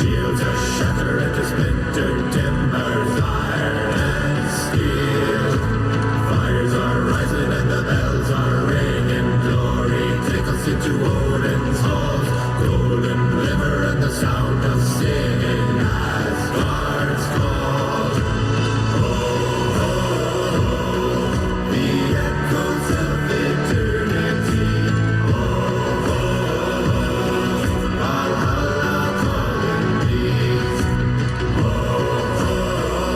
Shields are shattered into splintered timbers, iron and steel. Fires are rising and the bells are ringing. Glory take us into Odin's halls. Golden glimmer and the sound of singing as guards call. Oh, oh, oh, the echoes of eternity. Oh, oh, oh, Valhalla calling me. Oh, oh,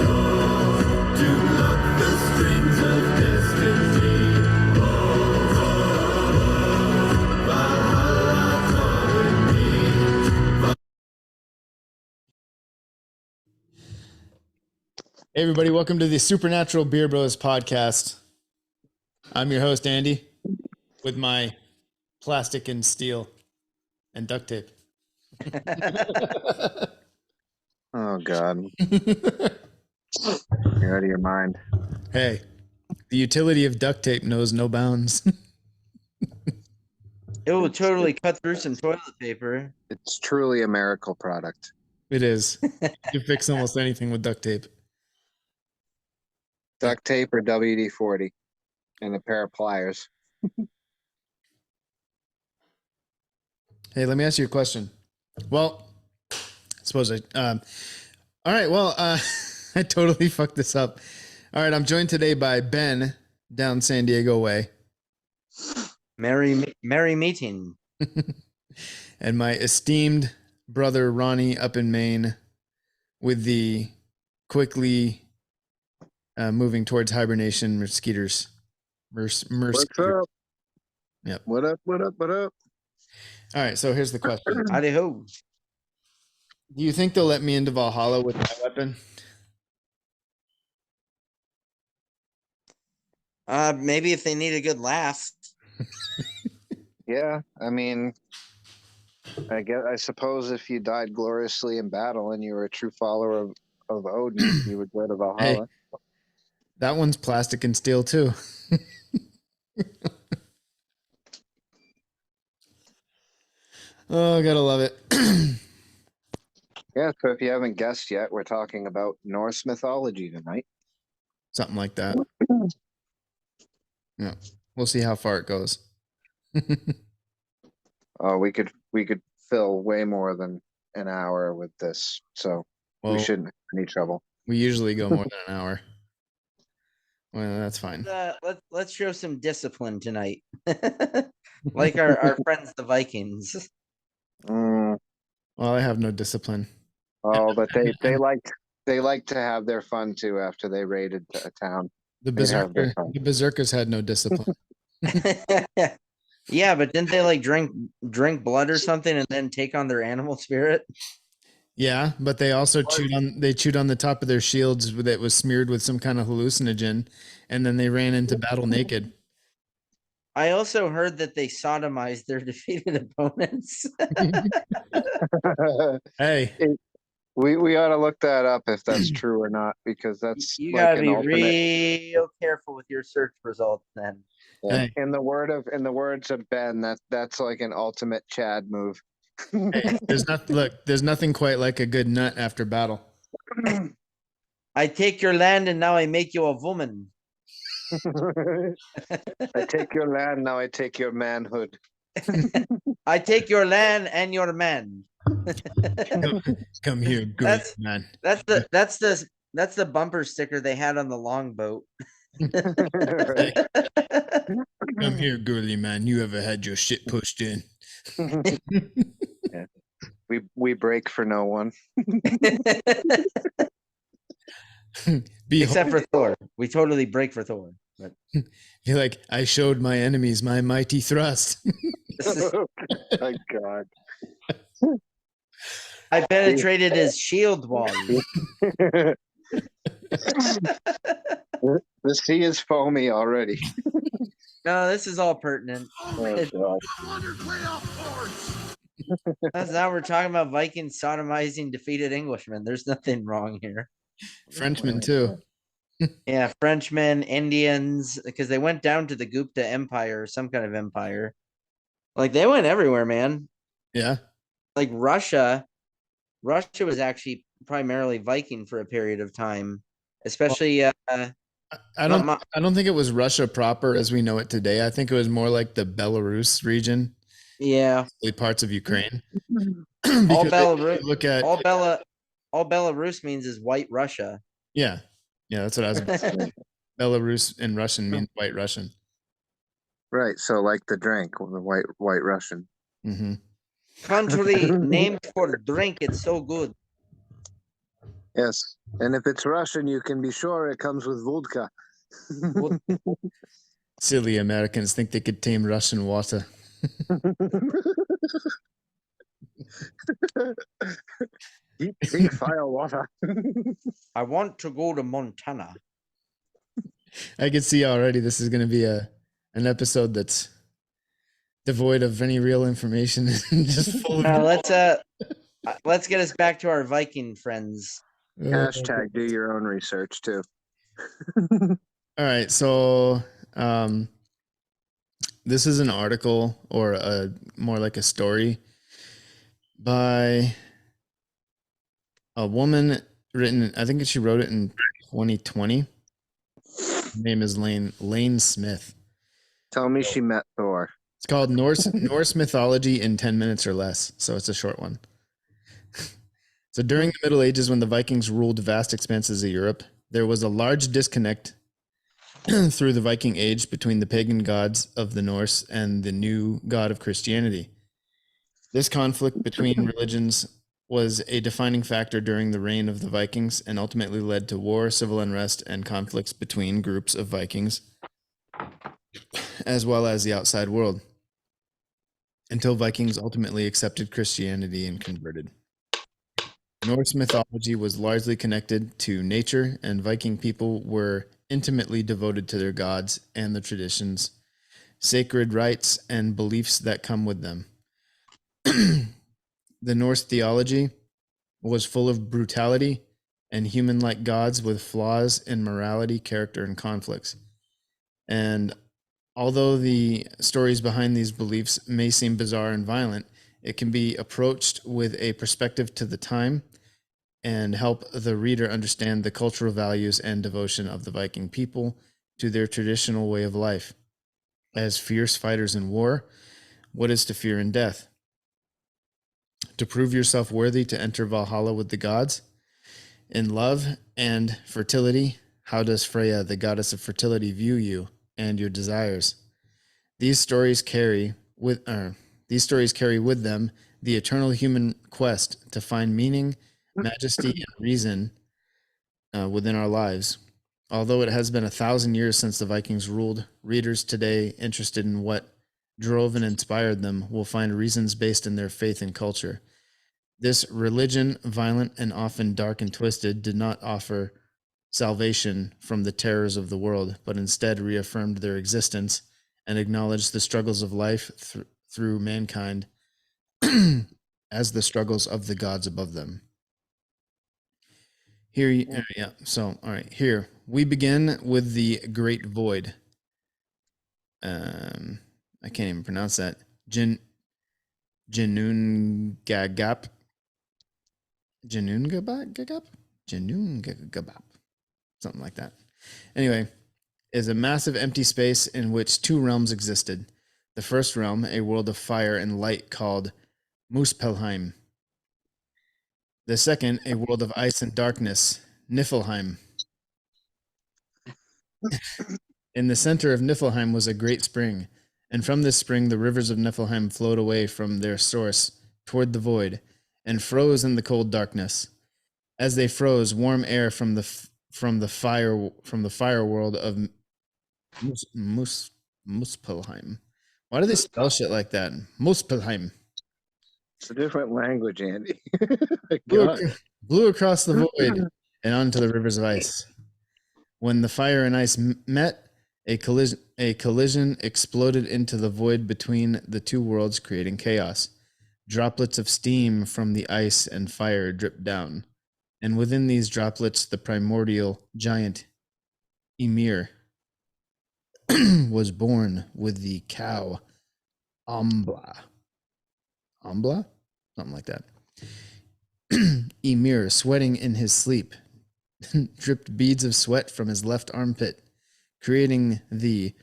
oh, to pluck the strings of destiny. Oh, oh, oh, Valhalla calling me. Hey everybody, welcome to the Supernatural Beer Bros podcast. I'm your host, Andy, with my plastic and steel and duct tape. Oh, God. You're out of your mind. Hey, the utility of duct tape knows no bounds. It will totally cut through some toilet paper. It's truly a miracle product. It is. You can fix almost anything with duct tape. Duct tape or WD-40 and a pair of pliers. Hey, let me ask you a question. Well, I suppose I... all right, well, I totally fucked this up. All right, I'm joined today by Ben down San Diego way. Merry meeting. And my esteemed brother Ronnie up in Maine with the quickly moving towards hibernation mosquitoes. What's up? Yep. What up, what up, what up? All right, so here's the question. Howdy ho. Do you think they'll let me into Valhalla with my weapon? Maybe if they need a good laugh. Yeah, I mean, I suppose if you died gloriously in battle and you were a true follower of Odin, you would go to Valhalla. Hey, that one's plastic and steel too. Oh, gotta love it. Yeah, so if you haven't guessed yet, we're talking about Norse mythology tonight. Something like that. Yeah, we'll see how far it goes. Oh, we could fill way more than an hour with this, so we shouldn't have any trouble. We usually go more than an hour. Well, that's fine. Let's show some discipline tonight. Like our friends the Vikings. Well, I have no discipline. Oh, but they like to have their fun too after they raided a town. The berserkers had no discipline. Yeah, but didn't they like drink blood or something and then take on their animal spirit? Yeah, but they also chewed on the top of their shields that was smeared with some kind of hallucinogen, and then they ran into battle naked. I also heard that they sodomized their defeated opponents. Hey, we ought to look that up if that's true or not, because that's you like gotta be real careful with your search results then. Yeah. Hey. In the words of Ben, that's like an ultimate Chad move. Hey, there's nothing quite like a good nut after battle. I take your land and now I make you a woman. I take your land, now I take your manhood. I take your land and your man. Come here, good man. That's the bumper sticker they had on the longboat. Come here, girly man. You ever had your shit pushed in? Yeah. We break for no one. Except for Thor. We totally break for Thor. But you're like, I showed my enemies my mighty thrust. My God. I penetrated his shield wall. The sea is foamy already. No, this is all pertinent. Oh, That's now we're talking about Vikings sodomizing defeated Englishmen. There's nothing wrong here. Frenchmen too. Yeah, Frenchmen, Indians, because they went down to the Gupta Empire or some kind of empire. Like they went everywhere, man. Yeah. Like Russia Russia was actually primarily Viking for a period of time, especially I not don't. I don't think it was Russia proper as we know it today. I think it was more like the Belarus region, yeah, parts of Ukraine. all Because if Belarus, you look at all Belarus means is white Russia. yeah, that's what I was going to say. Belarus in Russian means white Russian. Right. So like the drink, the white Russian. Mm-hmm. Country named for drink. It's so good. Yes. And if it's Russian, you can be sure it comes with vodka. Silly Americans think they could tame Russian water. Deep fire water. I want to go to Montana. I can see already this is going to be an episode that's devoid of any real information and just full of Let's get us back to our Viking friends. Hashtag do your own research too. All right, so this is an article or a more like a story by a woman written. I think she wrote it in 2020. Her name is Lane Smith. Tell me she met Thor. It's called Norse Mythology in 10 minutes or less. So it's a short one. So during the Middle Ages, when the Vikings ruled vast expanses of Europe, there was a large disconnect through the Viking Age between the pagan gods of the Norse and the new god of Christianity. This conflict between religions was a defining factor during the reign of the Vikings and ultimately led to war, civil unrest, and conflicts between groups of Vikings, as well as the outside world, until Vikings ultimately accepted Christianity and converted. Norse mythology was largely connected to nature, and Viking people were intimately devoted to their gods and the traditions, sacred rites, and beliefs that come with them. The Norse theology was full of brutality and human-like gods with flaws in morality, character, and conflicts. And although the stories behind these beliefs may seem bizarre and violent, it can be approached with a perspective to the time and help the reader understand the cultural values and devotion of the Viking people to their traditional way of life. As fierce fighters in war, what is to fear in death? To prove yourself worthy to enter Valhalla with the gods? In love and fertility, how does Freya, the goddess of fertility, view you and your desires? These stories carry with them the eternal human quest to find meaning, majesty, and reason within our lives. Although it has been 1,000 years since the Vikings ruled, readers today interested in what drove and inspired them will find reasons based in their faith and culture. This religion, violent and often dark and twisted, did not offer salvation from the terrors of the world, but instead reaffirmed their existence and acknowledged the struggles of life through mankind as the struggles of the gods above them. Here, so, all right, here we begin with the Great Void. I can't even pronounce that. Janungagap. Janungagap. Something like that. Anyway, is a massive empty space in which two realms existed. The first realm, a world of fire and light called Muspelheim. The second, a world of ice and darkness, Niflheim. In the center of Niflheim was a great spring, and from this spring the rivers of Niflheim flowed away from their source toward the void, and froze in the cold darkness. As they froze, warm air from the fire world of Muspelheim. Why do they spell shit like that? Muspelheim. It's a different language, Andy. Blew across the void and onto the rivers of ice. When the fire and ice met, a collision exploded into the void between the two worlds, creating chaos. Droplets of steam from the ice and fire dripped down, and within these droplets, the primordial giant Ymir was born with the cow Ambla. Ambla? Something like that. Ymir, sweating in his sleep, dripped beads of sweat from his left armpit, creating the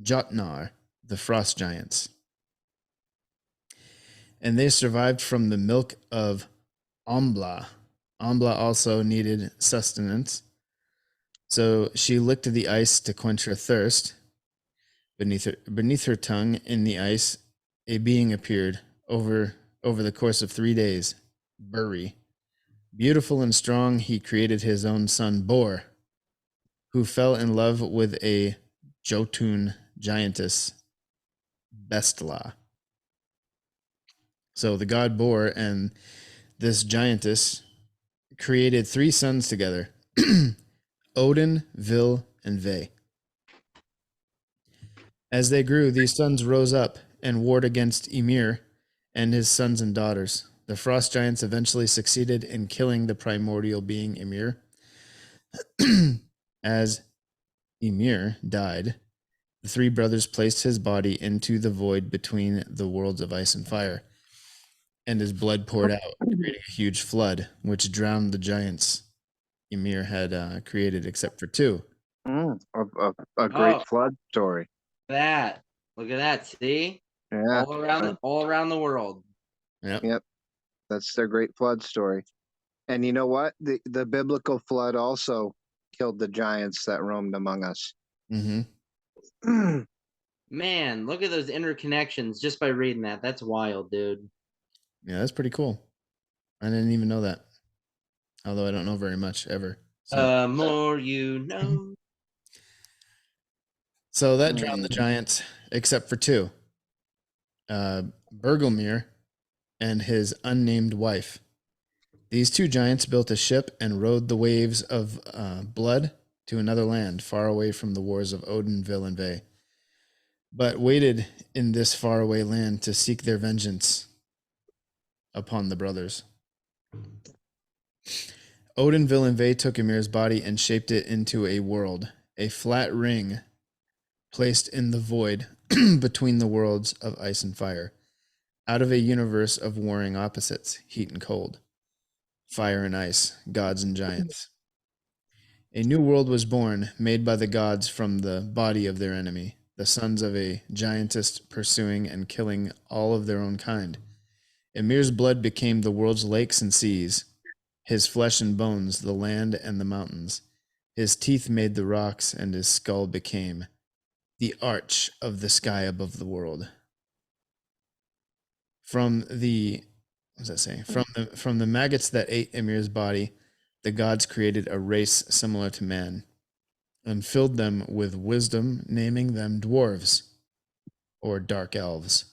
Jotnar, the frost giants. And they survived from the milk of Ambla. Ambla also needed sustenance, so she licked the ice to quench her thirst. Beneath her tongue in the ice, a being appeared over the course of 3 days. Buri. Beautiful and strong, he created his own son, Bor, who fell in love with a Jotun giantess, Bestla. So the god Bor and this giantess created 3 sons together: Odin, Vil, and Ve. As they grew, these sons rose up and warred against Ymir and his sons and daughters. The frost giants eventually succeeded in killing the primordial being Ymir. As Ymir died, the 3 brothers placed his body into the void between the worlds of ice and fire, and his blood poured out, creating a huge flood, which drowned the giants Ymir had created, except for 2. A great Oh. flood story. That. Look at that. See? Yeah. All around the world. Yep. That's their great flood story. And you know what? The biblical flood also killed the giants that roamed among us. Mm-hmm. Man, look at those interconnections just by reading that. That's wild, dude. Yeah, that's pretty cool. I didn't even know that. Although I don't know very much ever. So. More you know. So that drowned the giants, except for 2. Bergelmir and his unnamed wife. These 2 giants built a ship and rode the waves of blood to another land, far away from the wars of Odin, Vil, and Ve, but waited in this faraway land to seek their vengeance upon the brothers. Odin, Vil, and Ve took Ymir's body and shaped it into a world, a flat ring placed in the void between the worlds of ice and fire, out of a universe of warring opposites, heat and cold, fire and ice, gods and giants. A new world was born, made by the gods from the body of their enemy, the sons of a giantess pursuing and killing all of their own kind. Ymir's blood became the world's lakes and seas, his flesh and bones the land and the mountains. His teeth made the rocks, and his skull became the arch of the sky above the world. From the what does that say? From the maggots that ate Ymir's body, the gods created a race similar to man, and filled them with wisdom, naming them dwarves or dark elves.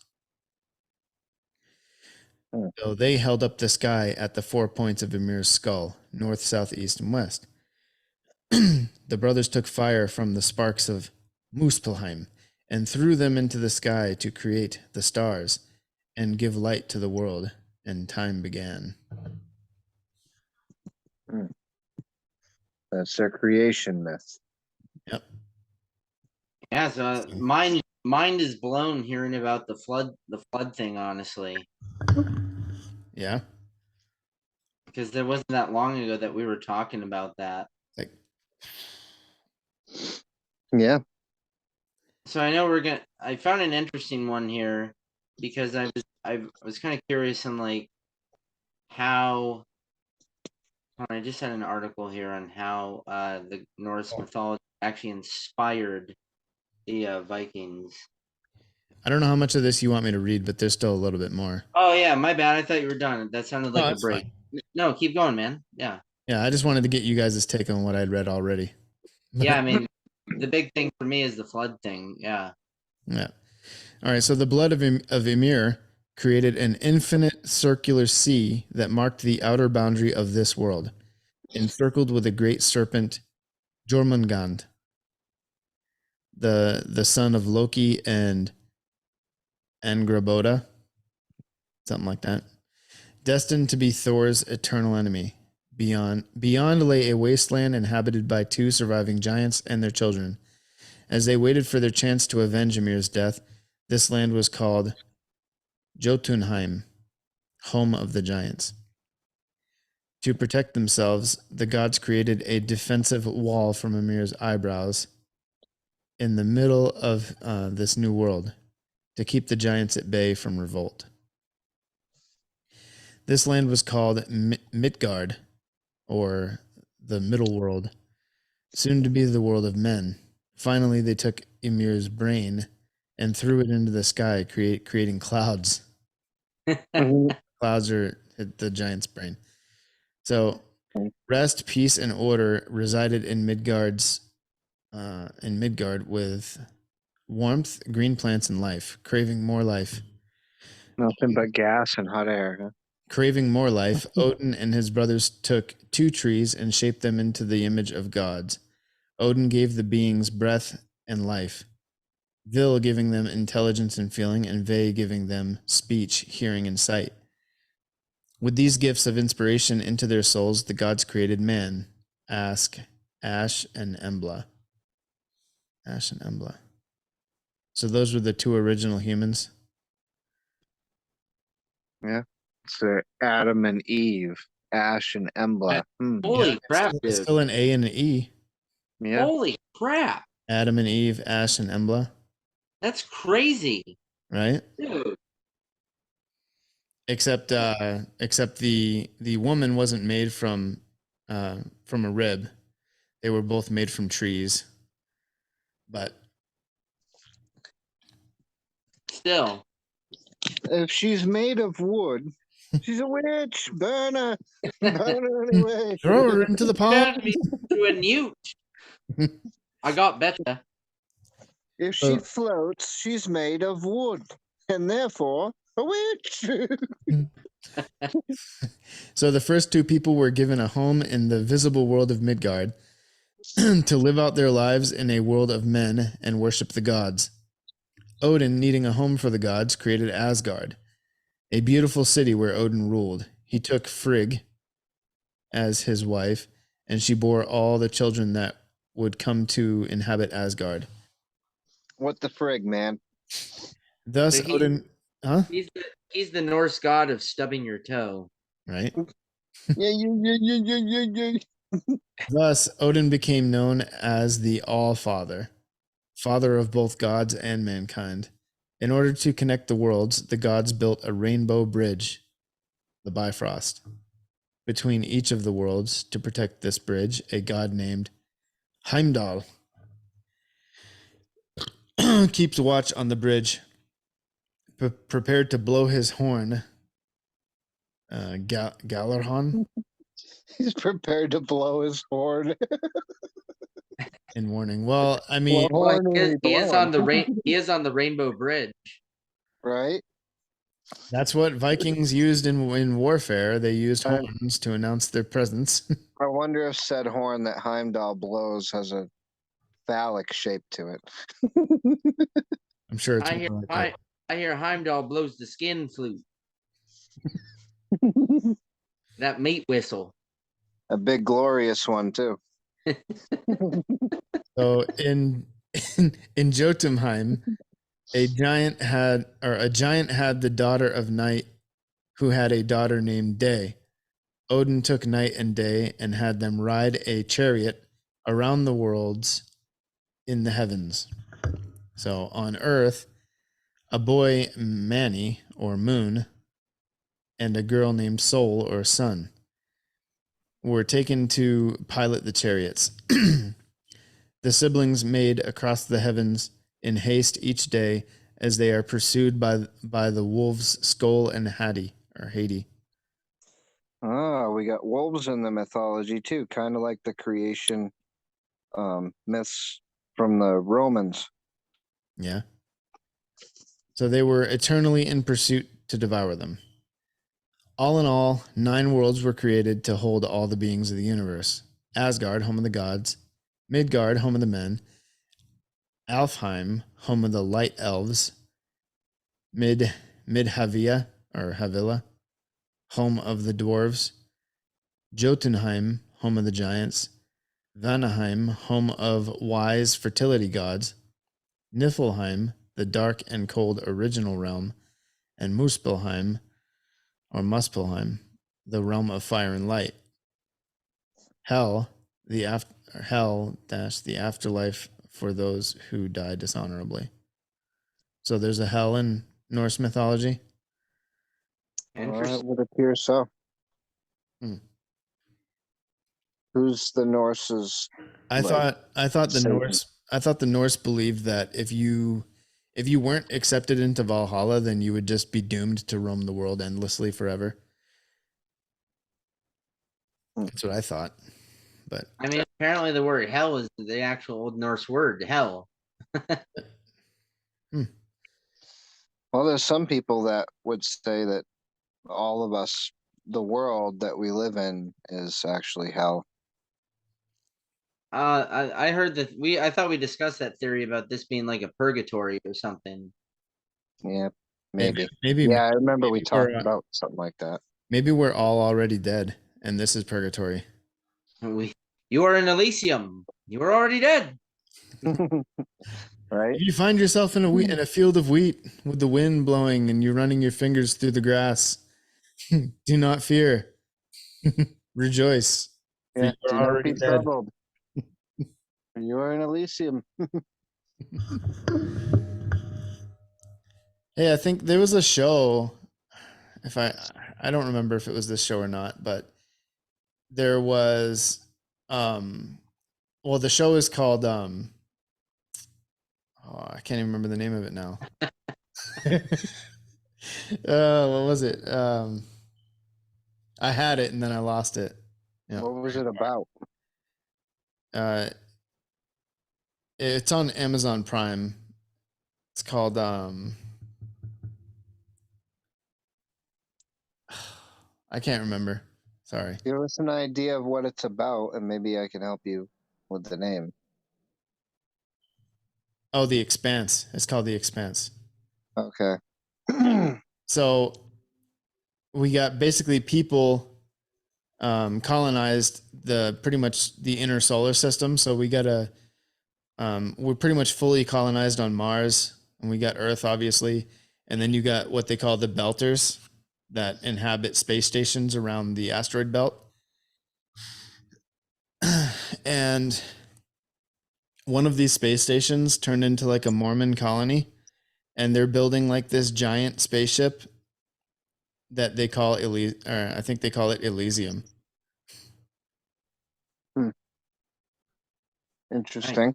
So they held up the sky at the 4 points of Ymir's skull, north, south, east, and west. The brothers took fire from the sparks of Muspelheim and threw them into the sky to create the stars and give light to the world, and time began. That's their creation myth. Yep. Yeah, so mind is blown hearing about the flood thing, honestly. Yeah. Because there wasn't that long ago that we were talking about that. Like, yeah. So I know I found an interesting one here because I was kind of curious on like how. I just had an article here on how the Norse mythology actually inspired the Vikings. I don't know how much of this you want me to read, but there's still a little bit more. Oh yeah, my bad. I thought you were done. That sounded like a break. Fine. No, keep going, man. Yeah. Yeah, I just wanted to get you guys' take on what I'd read already. Yeah, I mean, the big thing for me is the flood thing. Yeah. Yeah. All right. So the blood of Ymir created an infinite circular sea that marked the outer boundary of this world, encircled with a great serpent, Jormungand, the son of Loki and Angrboda, something like that, destined to be Thor's eternal enemy. Beyond lay a wasteland inhabited by 2 surviving giants and their children. As they waited for their chance to avenge Ymir's death, this land was called Jotunheim, home of the giants. To protect themselves, the gods created a defensive wall from Ymir's eyebrows in the middle of this new world to keep the giants at bay from revolt. This land was called Midgard, or the middle world, soon to be the world of men. Finally, they took Ymir's brain and threw it into the sky, creating clouds. Mhm. Clouds are the giant's brain. So, rest, peace, and order resided in Midgard with warmth, green plants, and life. Craving more life. Nothing but gas and hot air. Huh? Craving more life, Odin and his brothers took 2 trees and shaped them into the image of gods. Odin gave the beings breath and life, Vil giving them intelligence and feeling, and Ve giving them speech, hearing, and sight. With these gifts of inspiration into their souls, the gods created man, Ash, and Embla. Ash and Embla. So those were the 2 original humans. Yeah. So Adam and Eve, Ash and Embla. Holy crap, It's dude. still an A and an E. Yeah. Holy crap. Adam and Eve, Ash and Embla, That's crazy. right? Dude. Except the woman wasn't made from a rib. They were both made from trees. But Still. If she's made of wood, she's a witch. Burn her. Burn her anyway. throw her into the pond. Turned me into a newt. I got better. If she floats, she's made of wood, and therefore a witch. So the first 2 people were given a home in the visible world of Midgard to live out their lives in a world of men and worship the gods. Odin, needing a home for the gods, created Asgard, a beautiful city where Odin ruled. He took Frigg as his wife, and she bore all the children that would come to inhabit Asgard. What the frig, man? Thus, So Odin, huh? He's the Norse god of stubbing your toe. Right. Yeah. Thus, Odin became known as the All-Father, father of both gods and mankind. In order to connect the worlds, the gods built a rainbow bridge, the Bifrost, between each of the worlds. To protect this bridge, a god named Heimdall keeps watch on the bridge, prepared to blow his horn. Gallarhon He's prepared to blow his horn. in warning. Well, I mean, Well, Horn will be he is blowing. on the Rainbow Bridge. Right? that's what Vikings used in warfare. They used horns to announce their presence. I wonder if said horn that Heimdall blows has a phallic shape to it. I'm sure it's I more hear like that. I hear Heimdall blows the skin flute. That meat whistle. A big glorious one too. So in Jotunheim, a giant had the daughter of Night, who had a daughter named Day. Odin took Night and Day and had them ride a chariot around the worlds in the heavens. So on Earth, a boy Mani or Moon and a girl named Sol or Sun were taken to pilot the chariots. The siblings made across the heavens in haste each day as they are pursued by the wolves Skoll and Hadi or Haiti. Oh, we got wolves in the mythology too, kind of like the creation myths from the Romans. Yeah. So they were eternally in pursuit to devour them. All in all, 9 worlds were created to hold all the beings of the universe. Asgard, home of the gods. Midgard, home of the men. Alfheim, home of the light elves. Midhavia, or Havila, home of the dwarves. Jotunheim, home of the giants. Vanaheim, home of wise fertility gods. Niflheim, the dark and cold original realm. And Muspelheim, or Muspelheim, the realm of fire and light. hell, hell dash the afterlife for those who die dishonorably. So there's a hell in Norse mythology. It Interesting. would appear so. Hmm. Who's the Norse's? I Like, thought the Satan. Norse believed that if you weren't accepted into Valhalla, then you would just be doomed to roam the world endlessly forever. Hmm. That's what I thought. But I mean, apparently the word hell is the actual Old Norse word, hell. Well, there's some people that would say that all of us, the world that we live in, is actually hell. I heard that I thought we discussed that theory about this being like a purgatory or something. Yeah, maybe maybe. maybe Yeah, I remember we maybe we're talked about something like that. maybe we're all already dead, and this is purgatory. You are in Elysium. You are already dead. Right? If you find yourself in a field of wheat with the wind blowing and you're running your fingers through the grass, do not fear. Rejoice, for Yeah. you are Do not be already dead. troubled. You are in Elysium. Hey, I think there was a show. If I don't remember if it was this show or not, but there was well, the show is called oh, I can't even remember the name of it now. What was it? I had it and then I lost it. Yeah. What was it about? Uh it's on Amazon Prime. It's called I can't remember. Sorry. Give us an idea of what it's about, and maybe I can help you with the name. Oh, The Expanse. It's called The Expanse. Okay. So we got basically people colonized the pretty much the inner solar system. So we got we're pretty much fully colonized on Mars, and we got Earth, obviously, and then you got what they call the Belters that inhabit space stations around the asteroid belt, and one of these space stations turned into like a Mormon colony, and they're building like this giant spaceship that they call or I think they call it Elysium. Interesting.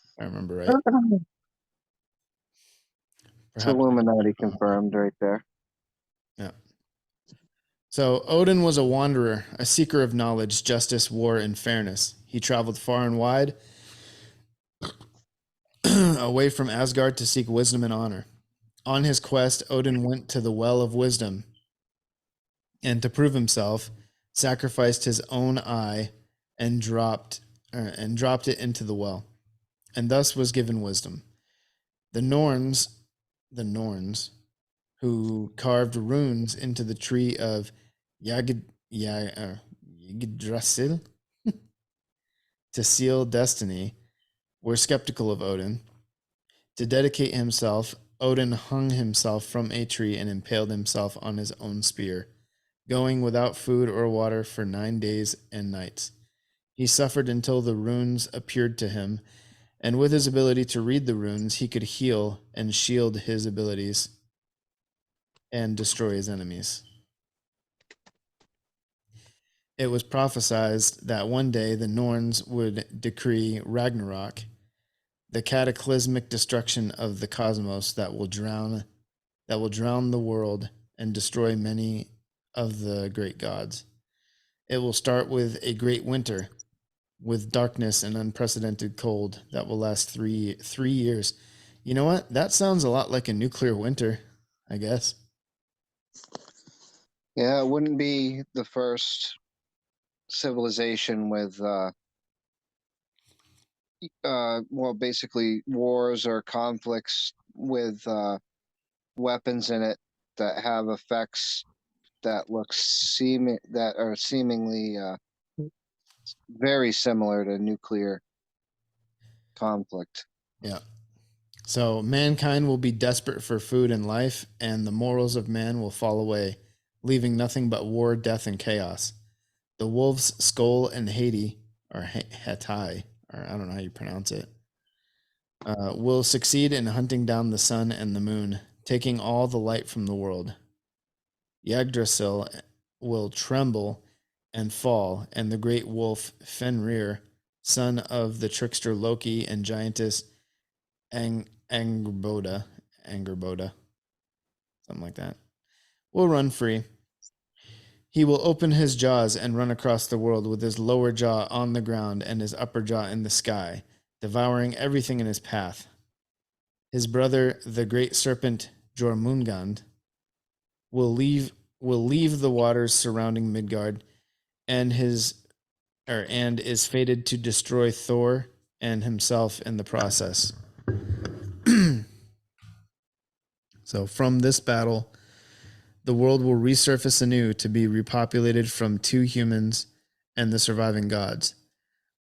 If I remember right. It's Perhaps. Illuminati confirmed right there. Yeah. So Odin was a wanderer, a seeker of knowledge, justice, war, and fairness. He traveled far and wide away from Asgard to seek wisdom and honor. On his quest, Odin went to the well of wisdom, and to prove himself, sacrificed his own eye and dropped it into the well, and thus was given wisdom. The Norns, the Norns, who carved runes into the tree of Yggdrasil to seal destiny, were skeptical of Odin. To dedicate himself, Odin hung himself from a tree and impaled himself on his own spear, going without food or water for 9 days and nights. He suffered until the runes appeared to him, and with his ability to read the runes, he could heal and shield his abilities and destroy his enemies. It was prophesied that one day the Norns would decree Ragnarok, the cataclysmic destruction of the cosmos that will drown the world and destroy many of the great gods. It will start with a great winter, with darkness and unprecedented cold that will last 3 years. You know what? That sounds a lot like a nuclear winter, I guess. Yeah, it wouldn't be the first civilization with well, basically wars or conflicts with weapons in it that have effects that are seemingly very similar to nuclear conflict. Yeah. So mankind will be desperate for food and life, and the morals of man will fall away, leaving nothing but war, death, and chaos. The wolf's skull and Haiti, or Hatai, or I don't know how you pronounce it, will succeed in hunting down the sun and the moon, taking all the light from the world. Yggdrasil will tremble and fall, and the great wolf Fenrir, son of the trickster Loki and giantess Angerboda, something like that, will run free. He will open his jaws and run across the world with his lower jaw on the ground and his upper jaw in the sky, devouring everything in his path. His brother, the great serpent Jormungand, will leave the waters surrounding Midgard, and is fated to destroy Thor and himself in the process. So from this battle, the world will resurface anew to be repopulated from 2 humans and the surviving gods.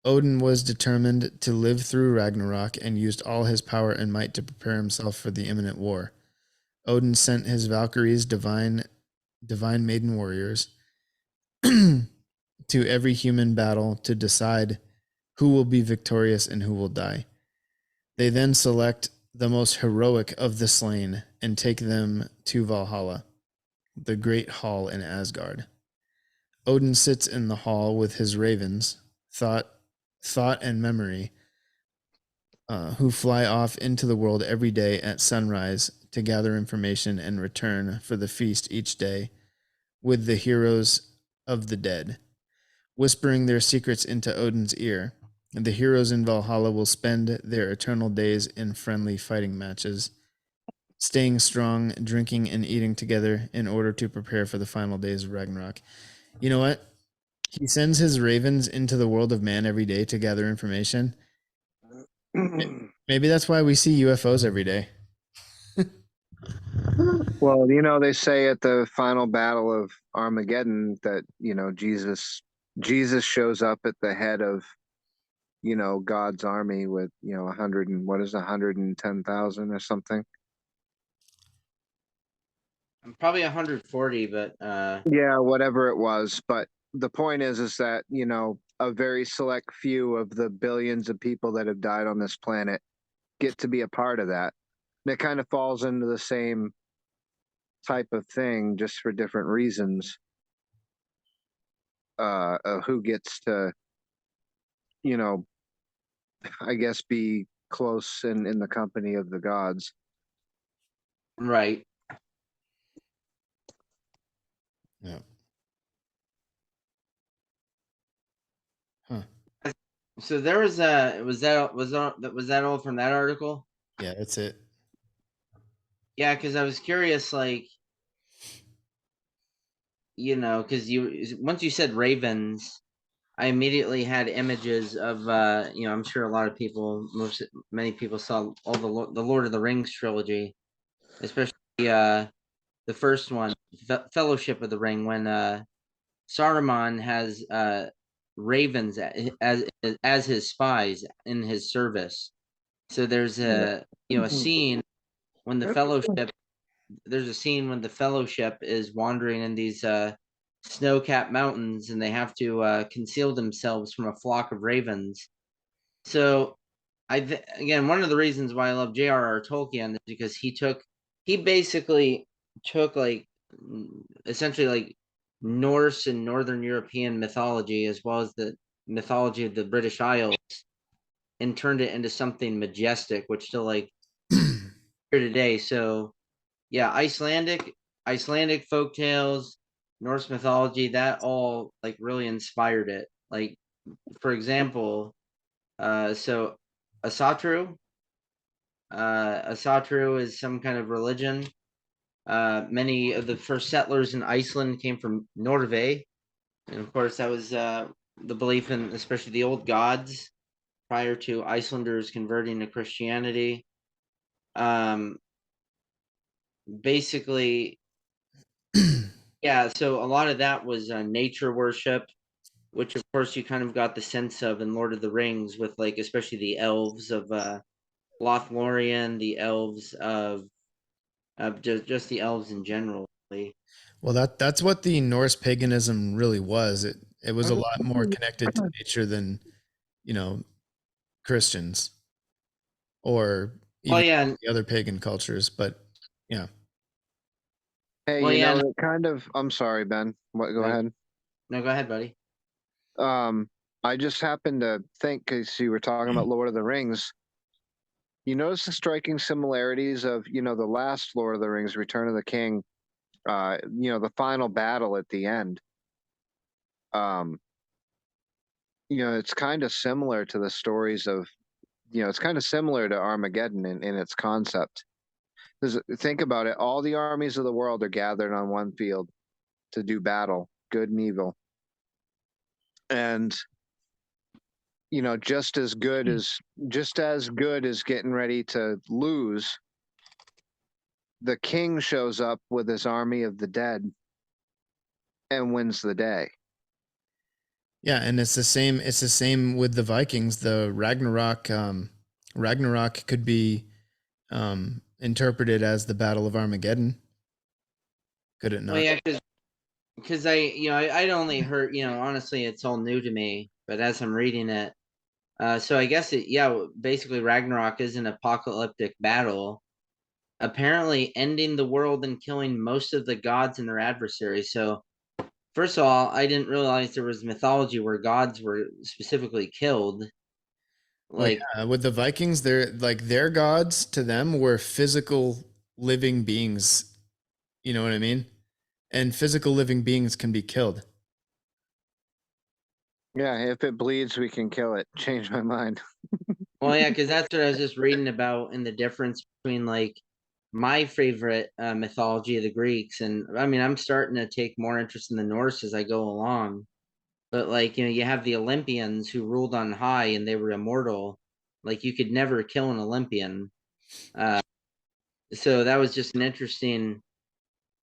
Odin was determined to live through Ragnarok and used all his power and might to prepare himself for the imminent war. Odin sent his Valkyries, divine maiden warriors, to every human battle to decide who will be victorious and who will die. They then select the most heroic of the slain and take them to Valhalla, the great hall in Asgard. Odin sits in the hall with his ravens, thought and memory, who fly off into the world every day at sunrise to gather information and return for the feast each day with the heroes of the dead, whispering their secrets into Odin's ear. And the heroes in Valhalla will spend their eternal days in friendly fighting matches, staying strong, drinking and eating together in order to prepare for the final days of Ragnarok. You know what? He sends his ravens into the world of man every day to gather information. Maybe that's why we see UFOs every day. Well, they say at the final battle of Armageddon that, Jesus shows up at the head of, God's army with, 110,000 or something. Probably 140, but Yeah, whatever it was. But the point is that, a very select few of the billions of people that have died on this planet get to be a part of that. And it kind of falls into the same type of thing, just for different reasons. Who gets to, I guess, be close in the company of the gods. right. Yeah. Huh. So there was that all from that article? Yeah, that's it. Yeah, because I was curious, like, because once you said ravens, I immediately had images of I'm sure a lot of people, many people saw all the Lord of the Rings trilogy, especially the first one, Fellowship of the Ring, when Saruman has ravens as his spies in his service. So there's a scene when the Fellowship. There's a scene when the Fellowship is wandering in these snow-capped mountains, and they have to conceal themselves from a flock of ravens. So, again, one of the reasons why I love J.R.R. Tolkien is because he basically took essentially like Norse and Northern European mythology, as well as the mythology of the British Isles, and turned it into something majestic, which still like here today. So yeah, Icelandic folk tales, Norse mythology, that all like really inspired it. Like, for example, so Asatru. Asatru is some kind of religion. Many of the first settlers in Iceland came from Norway, and of course that was the belief in especially the old gods prior to Icelanders converting to Christianity. Basically, yeah, so a lot of that was nature worship, which of course you kind of got the sense of in Lord of the Rings with like especially the elves of Lothlorien, the elves of just the elves in general. Well, that's what the Norse paganism really was. It was a lot more connected to nature than, you know, Christians or Well, even yeah, the other pagan cultures. But yeah, Hey, well, you yeah. know, it kind of. I'm sorry, Ben. What? Go No, ahead. no, go ahead, buddy. I just happened to think because you were talking about Lord of the Rings. You notice the striking similarities of, you know, the last Lord of the Rings, Return of the King. You know, the final battle at the end. Um, you know, it's kind of similar to the stories of, you know, it's kind of similar to Armageddon in its concept. Because think about it, all the armies of the world are gathered on one field to do battle, good and evil. And you know, just as good as getting ready to lose, the king shows up with his army of the dead and wins the day. yeah, and it's the same. It's the same with the Vikings. The Ragnarok. Ragnarok could be interpreted as the Battle of Armageddon. Could it Well, not? yeah, because I'd only heard, honestly, it's all new to me. But as I'm reading it, so I guess basically Ragnarok is an apocalyptic battle, apparently ending the world and killing most of the gods and their adversaries. So first of all, I didn't realize there was mythology where gods were specifically killed. Well, Like, yeah, with the Vikings, they're like their gods to them were physical living beings. You know what I mean? And physical living beings can be killed. Yeah, if it bleeds, we can kill it. Change my mind. well, yeah, because that's what I was just reading about, and the difference between like my favorite mythology of the Greeks, and I mean, I'm starting to take more interest in the Norse as I go along. But like, you have the Olympians who ruled on high and they were immortal. Like you could never kill an Olympian. So that was just an interesting,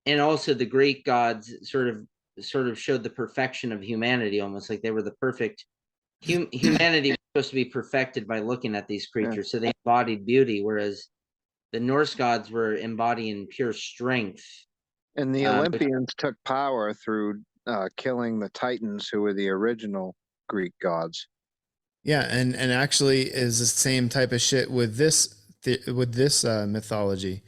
and also the Greek gods sort of showed the perfection of humanity, almost like they were the perfect humanity was supposed to be perfected by looking at these Yeah. creatures. So they embodied beauty, whereas the Norse gods were embodying pure strength. And the Um, Olympians took power through killing the Titans, who were the original Greek gods. Yeah, and actually is the same type of shit with this mythology.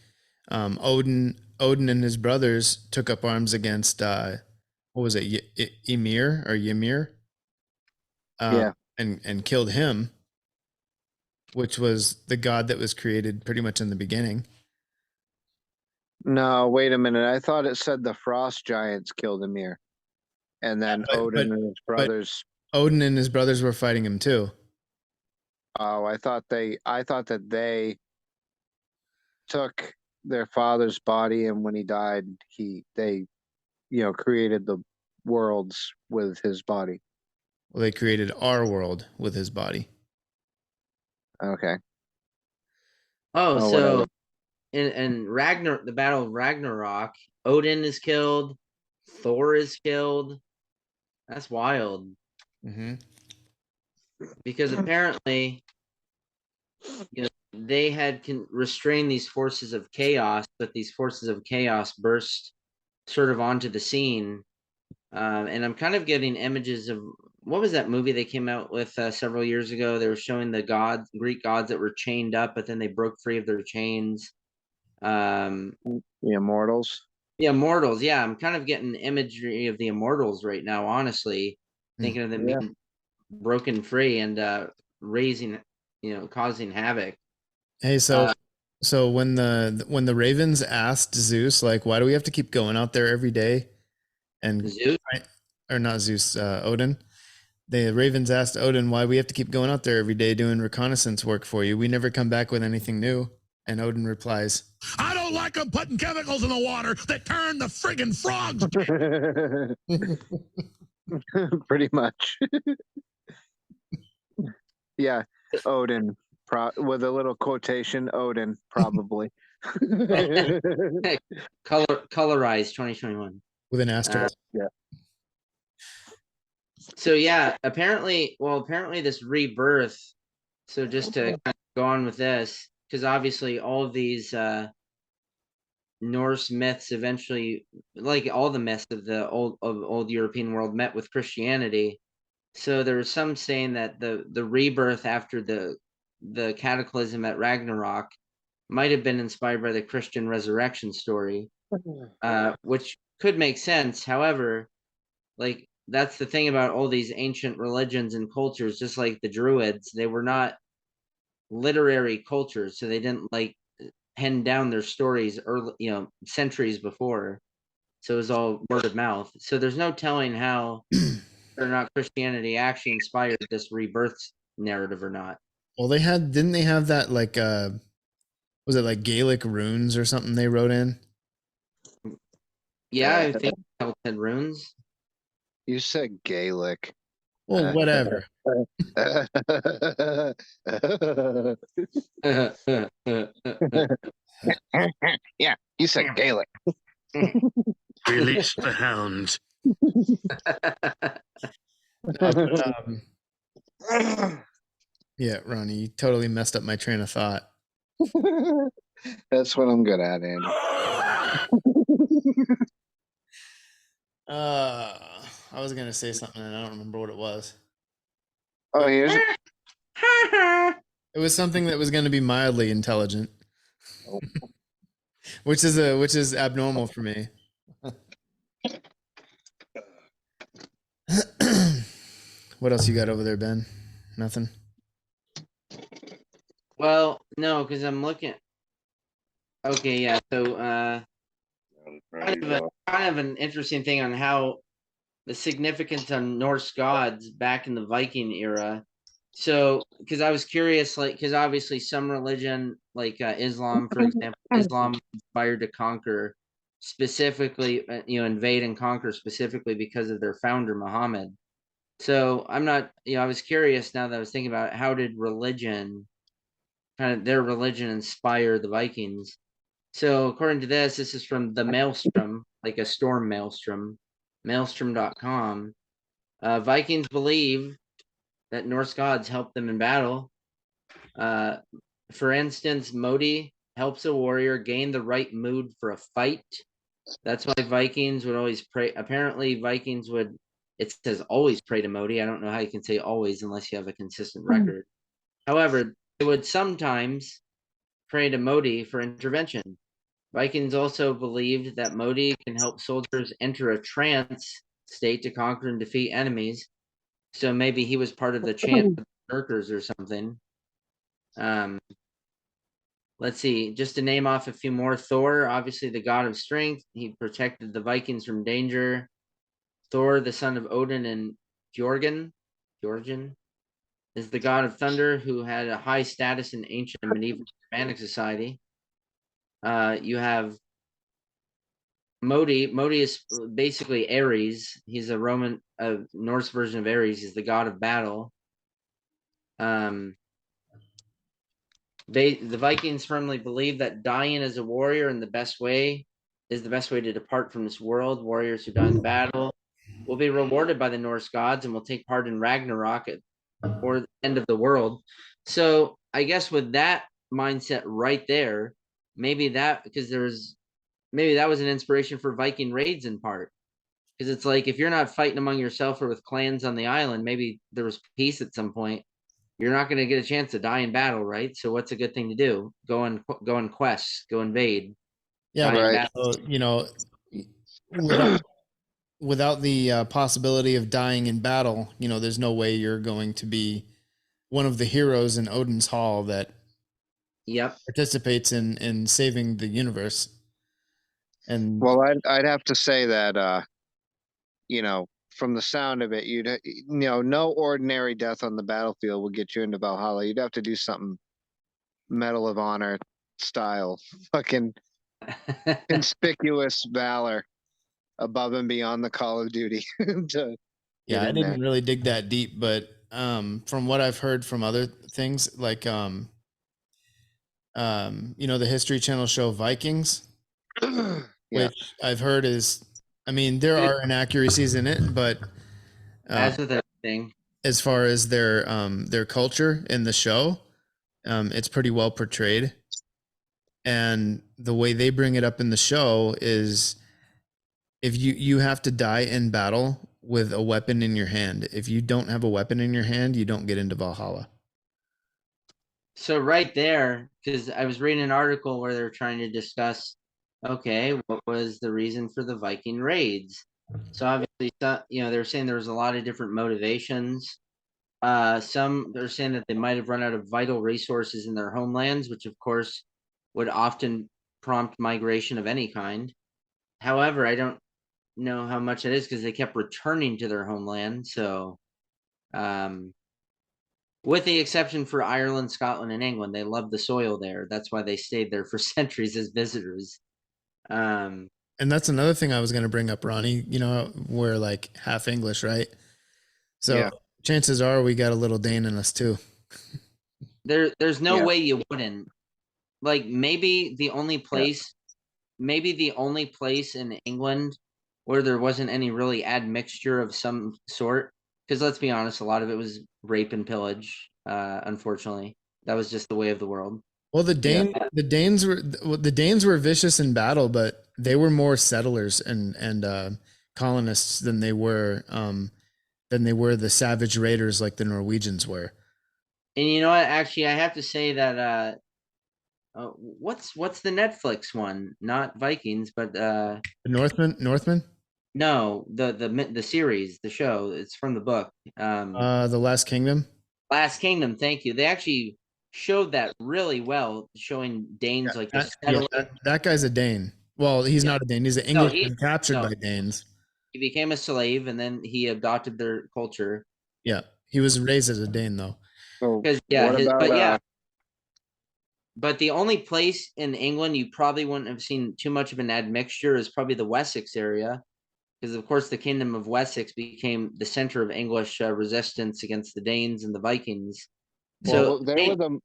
Odin and his brothers took up arms against what was it, Ymir or Ymir, Yeah. and killed him, which was the god that was created pretty much in the beginning. No, wait a minute. I thought it said the frost giants killed Ymir, and then But Odin and his but brothers. Odin and his brothers were fighting him too. Oh, I thought that they took their father's body, and when he died, they, you know, created the worlds with his body. Well, they created our world with his body. Okay. oh, Oh, so whatever. in the Battle of Ragnarok, Odin is killed, Thor is killed. That's wild Mm-hmm. because apparently, they had restrained these forces of chaos, but these forces of chaos burst sort of onto the scene. And I'm kind of getting images of what was that movie they came out with several years ago? They were showing the Greek gods that were chained up, but then they broke free of their chains. The immortals. Yeah, Immortals. Yeah, I'm kind of getting imagery of the Immortals right now, honestly, thinking of them Yeah. being broken free and raising, causing havoc. Hey, so when the Ravens asked Zeus, like, why do we have to keep going out there every day? And Zeus? or not Zeus, Odin. The Ravens asked Odin why we have to keep going out there every day doing reconnaissance work for you. We never come back with anything new. And Odin replies, I don't like them putting chemicals in the water that turn the friggin' frogs. Pretty much. Yeah. Odin. With a little quotation, Odin, probably. Colorized 2021. with an asterisk. Yeah. So yeah, apparently this rebirth. So just to kind of go on with this, because obviously all of these Norse myths eventually, like all the myths of the old European world, met with Christianity. So there was some saying that the rebirth after the cataclysm at Ragnarok might have been inspired by the Christian resurrection story, which could make sense. However, like that's the thing about all these ancient religions and cultures, just like the Druids, they were not literary cultures, so they didn't like pen down their stories early, centuries before. So it was all word of mouth. So there's no telling how or not Christianity actually inspired this rebirth narrative or not. Well, didn't they have that like was it like Gaelic runes or something they wrote in? Yeah, I think Celtic runes. You said Gaelic. Well, whatever. Yeah, you said Gaelic. Release the hounds. Yeah, Ronnie, you totally messed up my train of thought. That's what I'm good at, Andy. I was gonna say something and I don't remember what it was. Oh, here's It was something that was gonna be mildly intelligent, which is abnormal for me. What else you got over there, Ben? Nothing. Well, no, because I'm looking. Okay, yeah. So, kind of an interesting thing on how the significance on Norse gods back in the Viking era. So, because I was curious, like, because obviously some religion, like Islam, for example, Islam was inspired to conquer, specifically, invade and conquer specifically because of their founder Muhammad. So I'm not, I was curious now that I was thinking about it, how did religion, kind of their religion, inspire the Vikings? So according to this is from the Maelstrom, like a storm maelstrom, maelstrom.com. Vikings believe that Norse gods help them in battle. For instance, Modi helps a warrior gain the right mood for a fight. That's why Vikings would always pray. Apparently, Vikings would, it says always pray to Modi. I don't know how you can say always unless you have a consistent record. However, they would sometimes pray to Modi for intervention. Vikings also believed that Modi can help soldiers enter a trance state to conquer and defeat enemies. So maybe he was part of the chant of the Berserkers or something. Let's see, just to name off a few more. Thor, obviously the god of strength. He protected the Vikings from danger. Thor, the son of Odin and Jorgen, is the god of thunder who had a high status in ancient and medieval Germanic society. You have Modi. Modi is basically Ares. He's a Norse version of Ares. He's the god of battle. The Vikings firmly believe that dying as a warrior is the best way to depart from this world. Warriors who die in battle will be rewarded by the Norse gods and will take part in Ragnarok or the end of the world. So I guess with that mindset right there, maybe that was an inspiration for Viking raids in part. Because it's like if you're not fighting among yourself or with clans on the island, maybe there was peace at some point. You're not going to get a chance to die in battle, right? So what's a good thing to do? Go on quests, go invade. Yeah, right. so, without the possibility of dying in battle, there's no way you're going to be one of the heroes in Odin's Hall that participates in saving the universe. And well, I'd have to say that from the sound of it, no ordinary death on the battlefield will get you into Valhalla. You'd have to do something Medal of Honor style, fucking conspicuous valor above and beyond the Call of Duty. I didn't really dig that deep, but from what I've heard from other things, like the History Channel show Vikings, which I've heard is, there are inaccuracies in it, but as with everything, as far as their culture in the show, it's pretty well portrayed. And the way they bring it up in the show is if you have to die in battle with a weapon in your hand. If you don't have a weapon in your hand, you don't get into Valhalla. So right there, because I was reading an article where they're trying to discuss, okay, what was the reason for the Viking raids? So obviously, they're saying there was a lot of different motivations. Some they're saying that they might have run out of vital resources in their homelands, which of course would often prompt migration of any kind. However, I don't know how much it is because they kept returning to their homeland. So, with the exception for Ireland, Scotland, and England, they love the soil there. That's why they stayed there for centuries as visitors. And that's another thing I was going to bring up, Ronnie. You know, we're like half English, right? So Yeah. chances are we got a little Dane in us too. There's no Yeah. way you wouldn't. Like maybe the only place in England where there wasn't any really admixture of some sort, because let's be honest, a lot of it was rape and pillage. Unfortunately, that was just the way of the world. Well, the Danes were vicious in battle, but they were more settlers and colonists than they were the savage raiders like the Norwegians were. And you know what? Actually, I have to say that what's the Netflix one? Not Vikings, but The Northmen, no, the series, the show. It's from the book. The Last Kingdom. Last Kingdom. Thank you. They actually showed that really well, showing Danes like the settler. That guy's a Dane. Well, he's not a Dane. He's an Englishman captured by Danes. He became a slave, and then he adopted their culture. Yeah, he was raised as a Dane, though. So Because but the only place in England you probably wouldn't have seen too much of an admixture is probably the Wessex area, because of course the Kingdom of Wessex became the center of English resistance against the Danes and the Vikings. So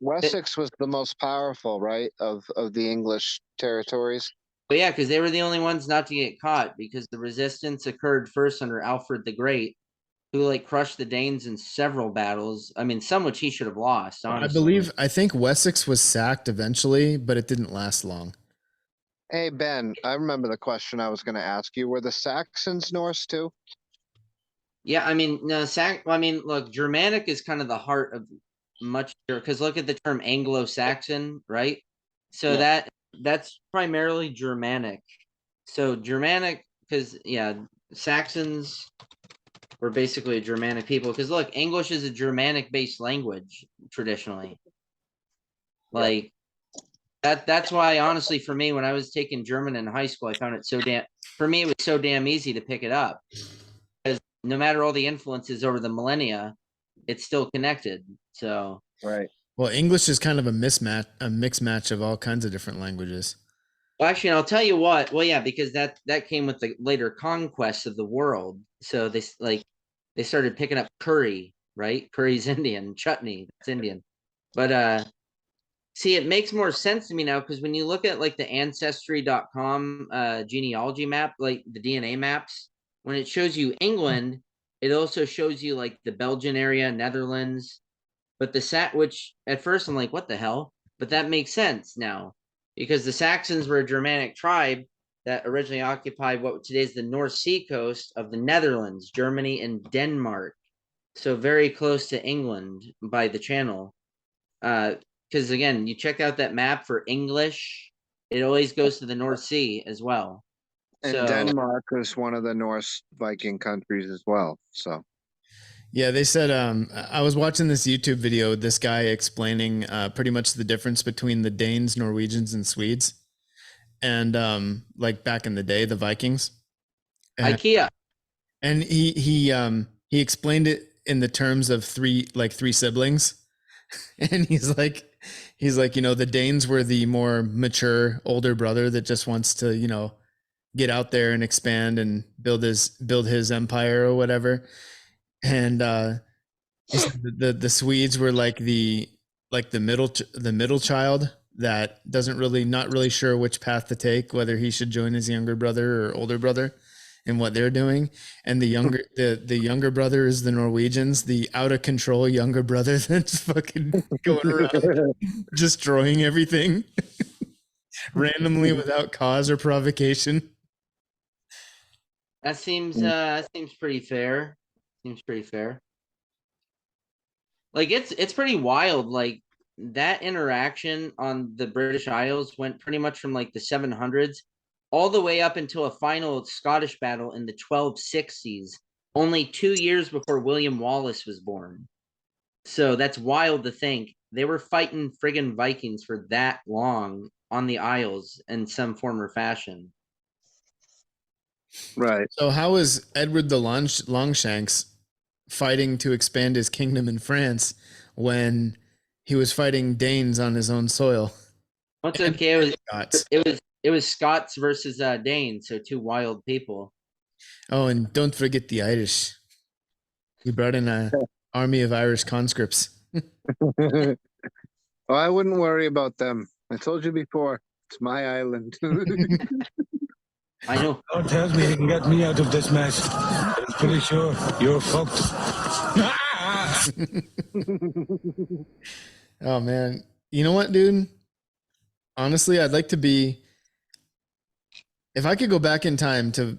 Wessex was the most powerful, right, of the English territories. But yeah, because they were the only ones not to get caught, because the resistance occurred first under Alfred the Great, who like crushed the Danes in several battles. I mean, some which he should have lost, honestly. I think Wessex was sacked eventually, but it didn't last long. Hey, Ben, I remember the question I was going to ask you. Were the Saxons Norse too? Yeah, I mean, no, look, Germanic is kind of the heart of much, because look at the term Anglo-Saxon, right? So that's primarily Germanic. So Germanic, because Saxons were basically a Germanic people. Because look, English is a Germanic-based language traditionally. Like that's why, honestly, for me, when I was taking German in high school, I found it it was so damn easy to pick it up. Because no matter all the influences over the millennia, it's still connected. So right. Well, English is kind of a mixed match of all kinds of different languages. Well, actually, and I'll tell you what. Well, yeah, because that came with the later conquests of the world. So they started picking up curry, right? Curry's Indian, chutney, that's Indian. But see, it makes more sense to me now, because when you look at like the ancestry.com genealogy map, like the DNA maps, when it shows you England, it also shows you like the Belgian area, Netherlands. But which at first I'm like, what the hell? But that makes sense now, because the Saxons were a Germanic tribe that originally occupied what today is the North Sea coast of the Netherlands, Germany, and Denmark. So very close to England by the channel. Because again, you check out that map for English, it always goes to the North Sea as well. And Denmark is one of the Norse Viking countries as well. So yeah, they said I was watching this YouTube video, this guy explaining pretty much the difference between the Danes, Norwegians, and Swedes. And like back in the day, the Vikings. And, IKEA. And he explained it in the terms of three siblings. And he's like, the Danes were the more mature older brother that just wants to, get out there and expand and build his empire or whatever. And the Swedes were like the middle child that not really sure which path to take, whether he should join his younger brother or older brother and what they're doing. And the younger brother is the Norwegians, the out of control younger brother that's fucking going around destroying everything. randomly without cause or provocation. That seems pretty fair. Seems pretty fair. Like it's pretty wild. Like that interaction on the British Isles went pretty much from like the 700s all the way up until a final Scottish battle in the 1260s, only 2 years before William Wallace was born. So that's wild to think. They were fighting friggin' Vikings for that long on the Isles in some form or fashion. Right. So how is Edward the Longshanks fighting to expand his kingdom in France when he was fighting Danes on his own soil? What's okay? It was Scots. it was Scots versus Danes, so two wild people. Oh, and don't forget the Irish. We brought in a army of Irish conscripts. Well, I wouldn't worry about them. I told you before, it's my island. I know. God tells me he can get me out of this mess. I'm pretty sure you're fucked. Oh man, you know what, dude? Honestly, I'd like to be. If I could go back in time to,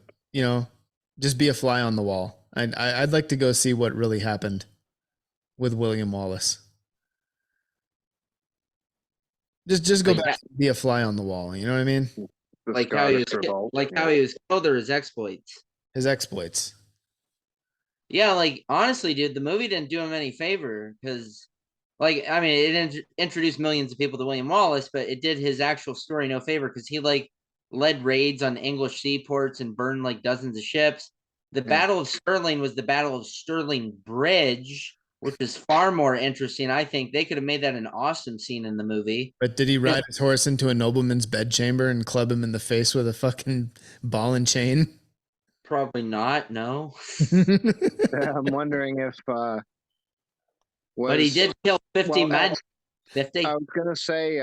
just be a fly on the wall, I'd like to go see what really happened with William Wallace. Just go Like back and be a fly on the wall. You know what I mean? The Like how he was Scottish revolt. how he was killed or his exploits. His exploits. Yeah, like honestly, dude, the movie didn't do him any favor because, like, I mean, it introduced millions of people to William Wallace, but it did his actual story no favor because he like led raids on English seaports and burned like dozens of ships. The Battle of Stirling was the Battle of Stirling Bridge, which is far more interesting. I think they could have made that an awesome scene in the movie. But did he ride his horse into a nobleman's bedchamber and club him in the face with a fucking ball and chain? Probably not. No. I'm wondering if But he did kill 50 men. 50. I was gonna say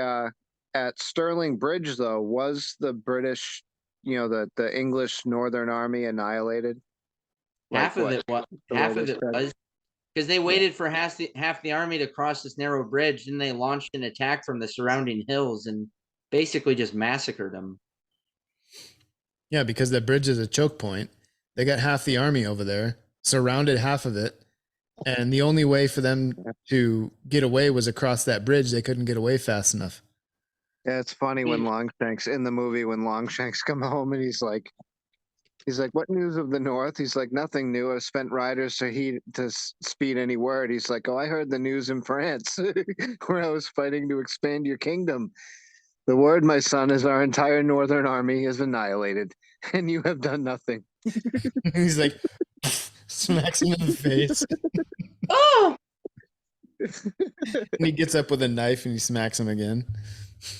at Stirling Bridge though, was the British, the English Northern Army annihilated? Half of it was because they waited for half the army to cross this narrow bridge, then they launched an attack from the surrounding hills and basically just massacred them. Yeah, because that bridge is a choke point. They got half the army over there, surrounded half of it, and the only way for them to get away was across that bridge. They couldn't get away fast enough. Yeah, it's funny when Longshanks in the movie when Longshanks come home and he's like, what news of the North? He's like, nothing new. I've spent riders to speed any word. He's like, oh, I heard the news in France where I was fighting to expand your kingdom. The word, my son, is our entire Northern army is annihilated, and you have done nothing. He's like, smacks him in the face. Oh! And he gets up with a knife and he smacks him again.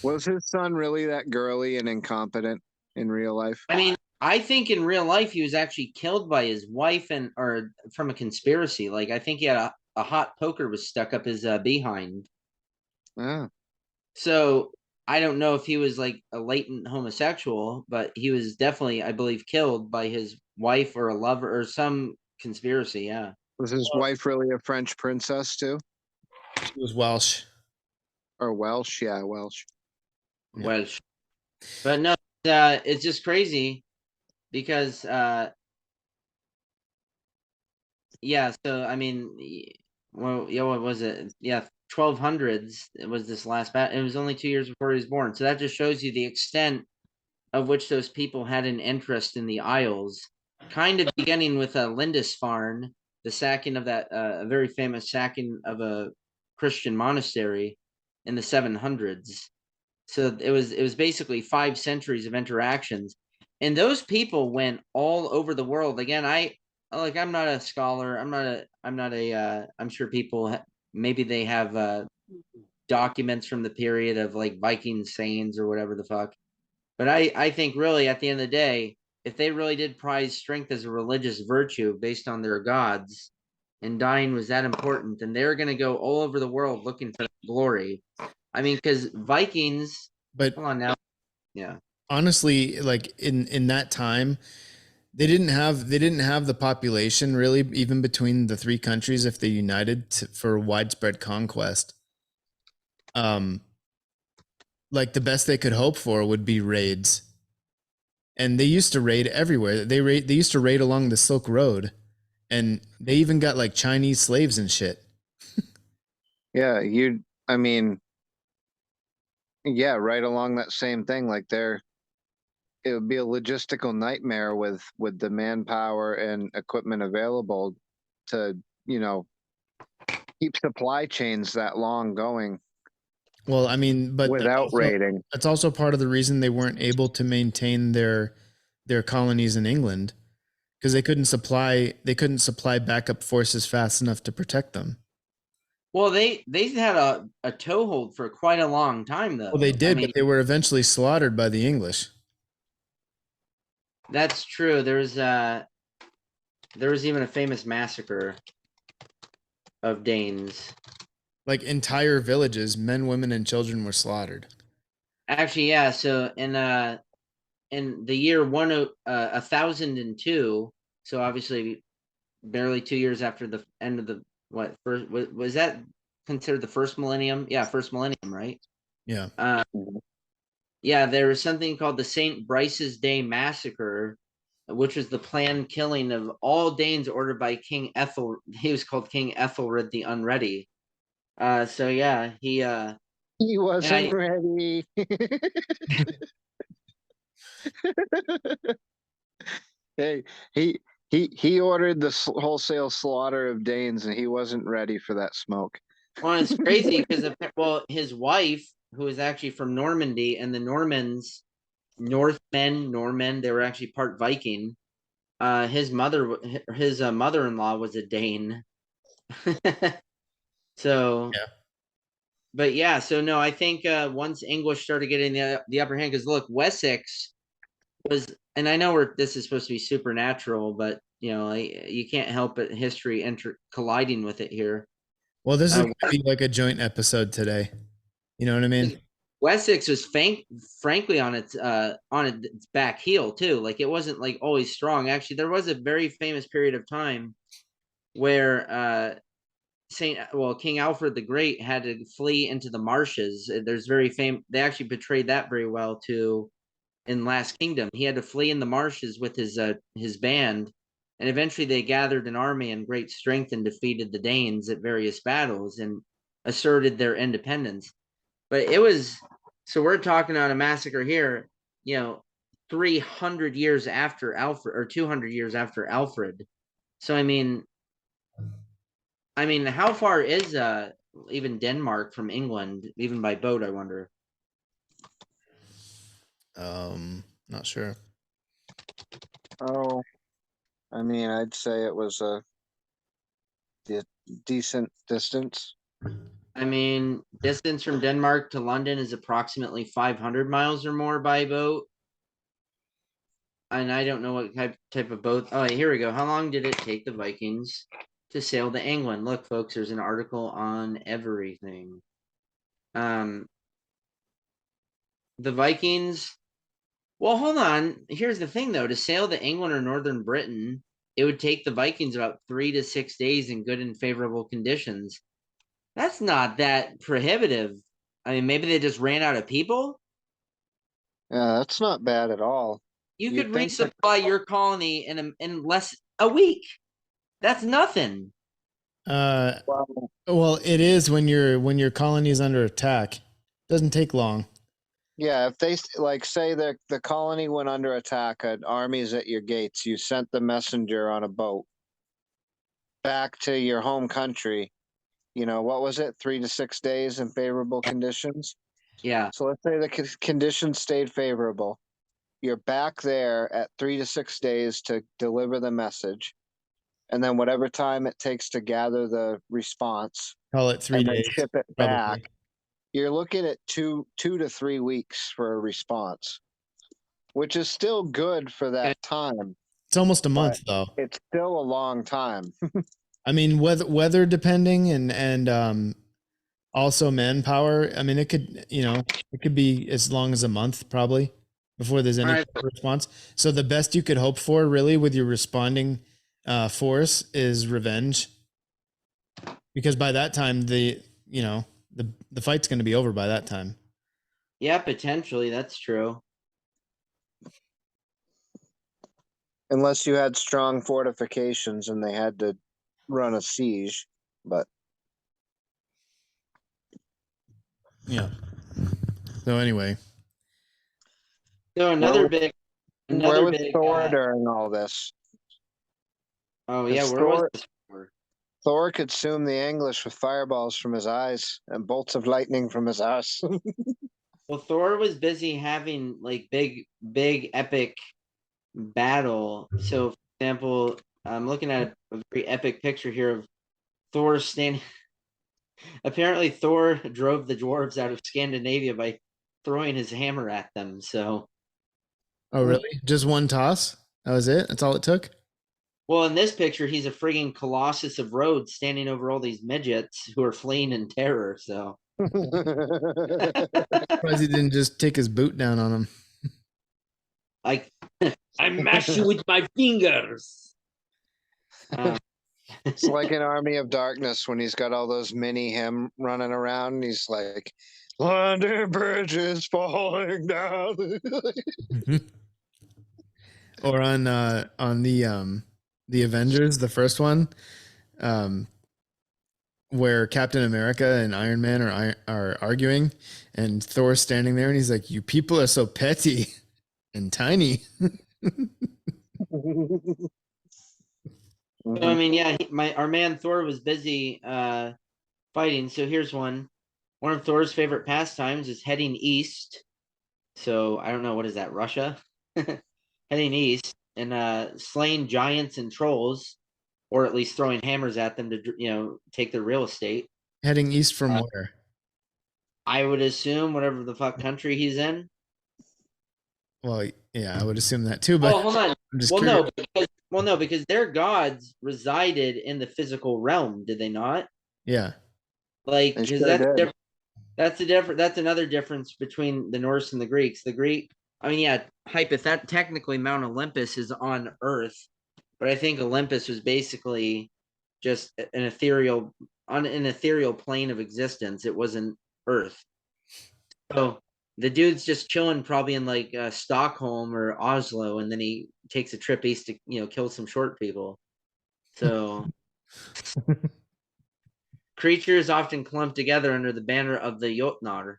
Was his son really that girly and incompetent in real life? I mean, I think in real life he was actually killed by his wife or from a conspiracy. Like I think he had a hot poker was stuck up his behind. Oh. So I don't know if he was like a latent homosexual, but he was definitely, I believe, killed by his wife or a lover or some conspiracy. Yeah. Was his wife really a French princess too? She was Welsh. Or Welsh? Yeah, Welsh. Yeah. Welsh. But no, it's just crazy because, yeah. So I mean, well, yeah, what was it? Yeah, 1200s. It was this last battle. It was only 2 years before he was born. So that just shows you the extent of which those people had an interest in the Isles. Kind of beginning with Lindisfarne, the sacking of that a very famous sacking of a Christian monastery in the 700s. So it was basically 5 centuries of interactions, and those people went all over the world. Again, I'm not a scholar. I'm sure people maybe they have documents from the period of like Viking sayings or whatever the fuck. But I think really at the end of the day, if they really did prize strength as a religious virtue based on their gods, and dying was that important, then they're going to go all over the world looking for glory. I mean, because Vikings. But Hold on now. Yeah. honestly, like in that time, they didn't have the population really, even between the three countries, if they united for widespread conquest. like the best they could hope for would be raids. And they used to raid everywhere. They used to raid along the Silk Road, and they even got like Chinese slaves and shit. Yeah, I mean, yeah, right along that same thing. Like it would be a logistical nightmare with the manpower and equipment available to, keep supply chains that long going Well, I mean, but without raiding. that's also part of the reason they weren't able to maintain their colonies in England, because they couldn't supply backup forces fast enough to protect them. Well, they had a toehold for quite a long time, though. Well, they did, I mean, but they were eventually slaughtered by the English. that's true. There was even a famous massacre of Danes. Like entire villages, men, women, and children were slaughtered. Actually, yeah. So in the year 1002, so obviously barely 2 years after the end of the first was that considered the first millennium? Yeah, first millennium, right? Yeah. Yeah, there was something called the Saint Brice's Day Massacre, which was the planned killing of all Danes ordered by King Ethel. He was called King Ethelred the Unready. So yeah, He wasn't I, ready. Hey, he ordered the wholesale slaughter of Danes, and he wasn't ready for that smoke. well, it's crazy because his wife, who was actually from Normandy, and the Normans, Norman, they were actually part Viking. His mother-in-law was a Dane. So, Yeah. but yeah, so no, I think once English started getting the upper hand, because look, Wessex was, and I know this is supposed to be supernatural, but you can't help it, history colliding with it here. Well, this is going to be like a joint episode today. You know what I mean? Wessex was frankly on its back heel too. Like it wasn't like always strong. Actually, there was a very famous period of time where King Alfred the Great had to flee into the marshes. There's they actually portrayed that very well too in Last Kingdom. He had to flee in the marshes with his band, and eventually they gathered an army in great strength and defeated the Danes at various battles and asserted their independence. But it was, so we're talking about a massacre here, 300 years after Alfred, or 200 years after Alfred. So I mean, how far is even Denmark from England, even by boat? I wonder. Not sure. Oh, I mean, I'd say it was a decent distance. I mean, distance from Denmark to London is approximately 500 miles or more by boat. And I don't know what type of boat. Oh, here we go. How long did it take the Vikings to sail to England? Look, folks, there's an article on everything. The Vikings. Well, hold on. Here's the thing, though. To sail to England or northern Britain, it would take the Vikings about 3 to 6 days in good and favorable conditions. That's not that prohibitive. I mean, maybe they just ran out of people. Yeah, that's not bad at all. You could resupply your colony in less a week. That's nothing. Well, it is when your colony is under attack. It doesn't take long. Yeah, if they say the colony went under attack, an army's at your gates, you sent the messenger on a boat back to your home country. What was it? 3 to 6 days in favorable conditions. Yeah. So let's say the conditions stayed favorable. You're back there at 3 to 6 days to deliver the message, and then whatever time it takes to gather the response, Call it 3 and then days. ship it probably. back. You're looking at 2 to 3 weeks for a response, which is still good for that time. It's almost a month, though. It's still a long time. I mean, weather depending and also manpower. I mean, it could be as long as a month probably before there's any response. So the best you could hope for really with your responding force is revenge, because by that time the fight's going to be over by that time. Yeah, potentially. That's true. Unless you had strong fortifications and they had to run a siege. But Yeah. So anyway, So where another was big. Thor during all this? Oh yeah, 'Cause where was Thor this for? Thor could consume the English with fireballs from his eyes and bolts of lightning from his ass. Well, Thor was busy having like big epic battle. So, for example, I'm looking at a very epic picture here of Thor standing. Apparently, Thor drove the dwarves out of Scandinavia by throwing his hammer at them. So, oh really? Just one toss? That was it? That's all it took? well, in this picture, he's a frigging colossus of Rhodes standing over all these midgets who are fleeing in terror. So, Surprised he didn't just take his boot down on him. like, I mash you with my fingers. It's like an army of darkness when he's got all those mini him running around and he's like, London Bridge is falling down. Or on the Avengers, the first one, um, where Captain America and Iron Man are arguing, and Thor's standing there, and he's like, "You people are so petty and tiny." So, I mean, yeah, our man Thor was busy fighting. So here's one. One of Thor's favorite pastimes is heading east. So I don't know, what is that, Russia? Heading east and slaying giants and trolls, or at least throwing hammers at them to take their real estate. Heading east from where? I would assume whatever the fuck country he's in. Well, yeah, I would assume that too, but Oh, hold on. I'm just Well, curious. no, because their gods resided in the physical realm, did they not? Yeah. Like, They because sure that's did. different. That's another difference between the Norse and the Greeks. The Greek, I mean, yeah, technically Mount Olympus is on Earth, but I think Olympus was basically just an ethereal plane of existence. It wasn't Earth. So the dude's just chilling, probably in like Stockholm or Oslo, and then he takes a trip east to kill some short people. So creatures often clump together under the banner of the Jotnar.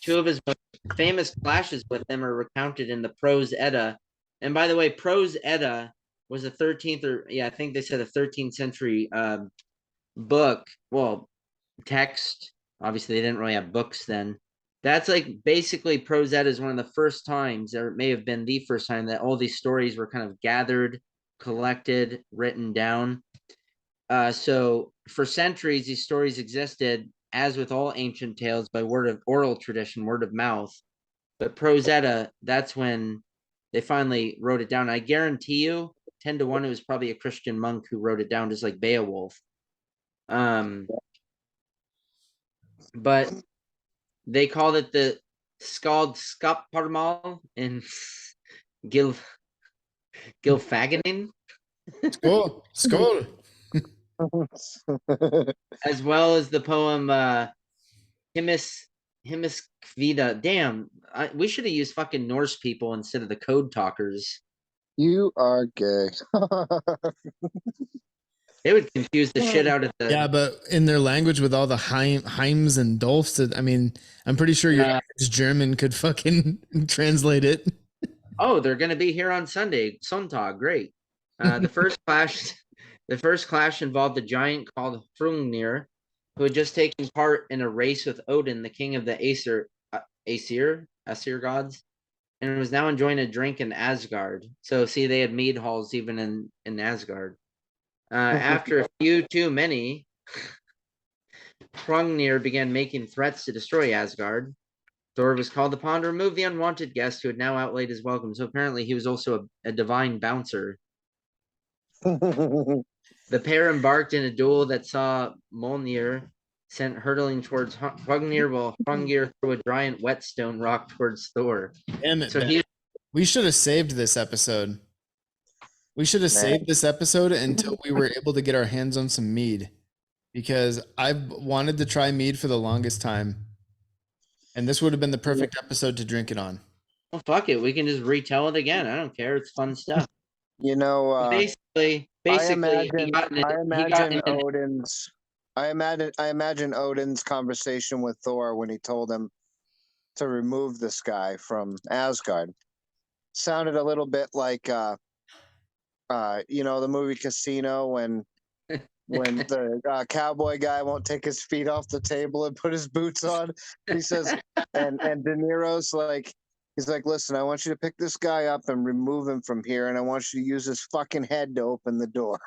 Two of his most famous clashes with them are recounted in the Prose Edda. And by the way, Prose Edda was a 13th I think they said a 13th century book. Well, text. Obviously, they didn't really have books then. That's like basically Prose Edda is one of the first times, or it may have been the first time, that all these stories were kind of gathered, collected, written down. So for centuries, these stories existed, as with all ancient tales, by oral tradition, word of mouth. But Prose Edda, that's when they finally wrote it down. I guarantee you, 10-1, it was probably a Christian monk who wrote it down, just like Beowulf. But they called it the Skald Skaparmal in Gylfaginning, Skål. as well as the poem Himmiskvida. Damn, we should have used fucking Norse people instead of the code talkers. You are gay. It would confuse the shit out of the. Yeah, but in their language with all the Heims and Dolphs, I mean, I'm pretty sure your average German could fucking translate it. Oh, they're gonna be here on Sunday. Sonntag, great. The first clash involved a giant called Hrungnir, who had just taken part in a race with Odin, the king of the Aesir gods, and was now enjoying a drink in Asgard. So see, they had mead halls even in Asgard. After a few too many, Hrungnir began making threats to destroy Asgard. Thor was called upon to remove the unwanted guest who had now outlaid his welcome. So apparently he was also a divine bouncer. The pair embarked in a duel that saw Mjolnir sent hurtling towards Hrungnir, while Hrungnir threw a giant whetstone rock towards Thor. Damn it, So Ben. We should have saved this episode. We should have saved this episode until we were able to get our hands on some mead, because I've wanted to try mead for the longest time. And this would have been the perfect episode to drink it on. Well, fuck it. We can just retell it again. I don't care. It's fun stuff. You know, Basically, I he got imagine in I imagine Odin's conversation with Thor when he told him to remove this guy from Asgard. Sounded a little bit like you know, the movie Casino when the cowboy guy won't take his feet off the table and put his boots on. He says, and De Niro's like, he's like, listen, I want you to pick this guy up and remove him from here, and I want you to use his fucking head to open the door.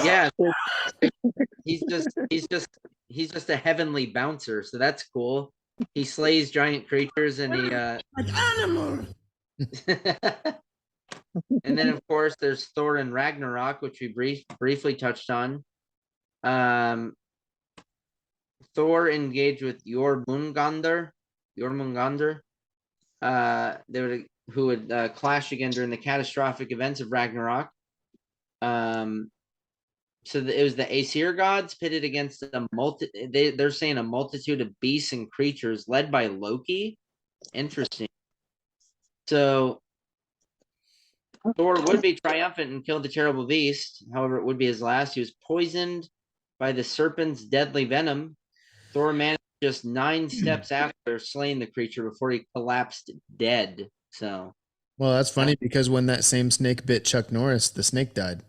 Yeah, he's just a heavenly bouncer, so that's cool. He slays giant creatures and he Like animal. and then of course there's Thor and Ragnarok, which we briefly touched on. Thor engaged with Jormungandr, who would clash again during the catastrophic events of Ragnarok. So it was the Aesir gods pitted against they're saying a multitude of beasts and creatures led by Loki. Interesting. So Thor would be triumphant and kill the terrible beast. However, it would be his last. He was poisoned by the serpent's deadly venom. Thor managed just 9 steps after slaying the creature before he collapsed dead. So, well, that's funny because when that same snake bit Chuck Norris, the snake died.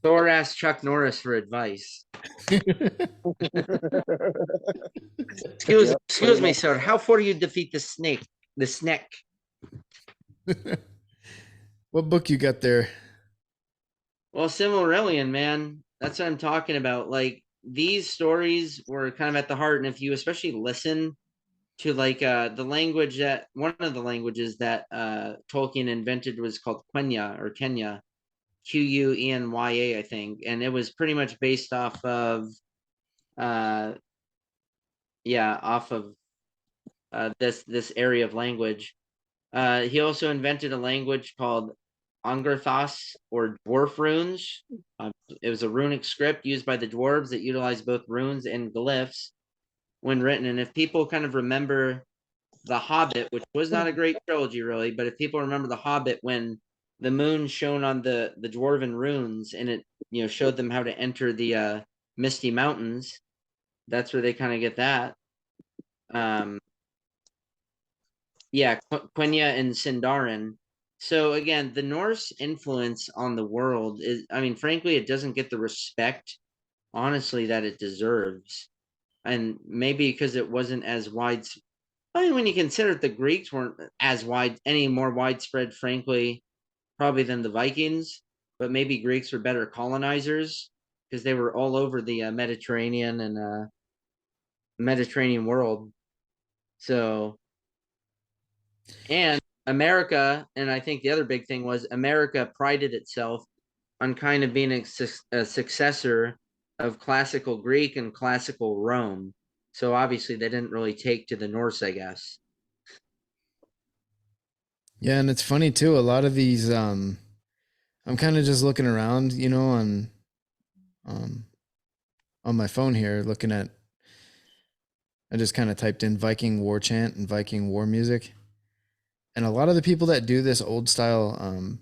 Thor asked Chuck Norris for advice. Excuse me, sir. How far you defeat the snake? The snake. What book you got there? Well, Silmarillion, man. That's what I'm talking about. Like, these stories were kind of at the heart, and if you especially listen to like the language that one of the languages that Tolkien invented was called Quenya or Kenya, Quenya, I think, and it was pretty much based off of this area of language. He also invented a language called Angrathos or dwarf runes. It was a runic script used by the dwarves that utilized both runes and glyphs when written. And if people kind of remember The Hobbit, which was not a great trilogy really, but if people remember The Hobbit, when the moon shone on the dwarven runes and it showed them how to enter the Misty Mountains, that's where they kind of get that. Quenya and Sindarin. So again, the Norse influence on the world is, I mean, frankly, it doesn't get the respect, honestly, that it deserves. And maybe because it wasn't as wide. I mean, when you consider the Greeks weren't any more widespread, frankly, probably than the Vikings, but maybe Greeks were better colonizers because they were all over the Mediterranean and Mediterranean world. So, and America, and I think the other big thing was America prided itself on kind of being a successor of classical Greek and classical Rome. So obviously they didn't really take to the Norse, I guess. Yeah, and it's funny too. A lot of these, I'm kind of just looking around, on my phone here, looking at. I just kind of typed in Viking war chant and Viking war music, and a lot of the people that do this old style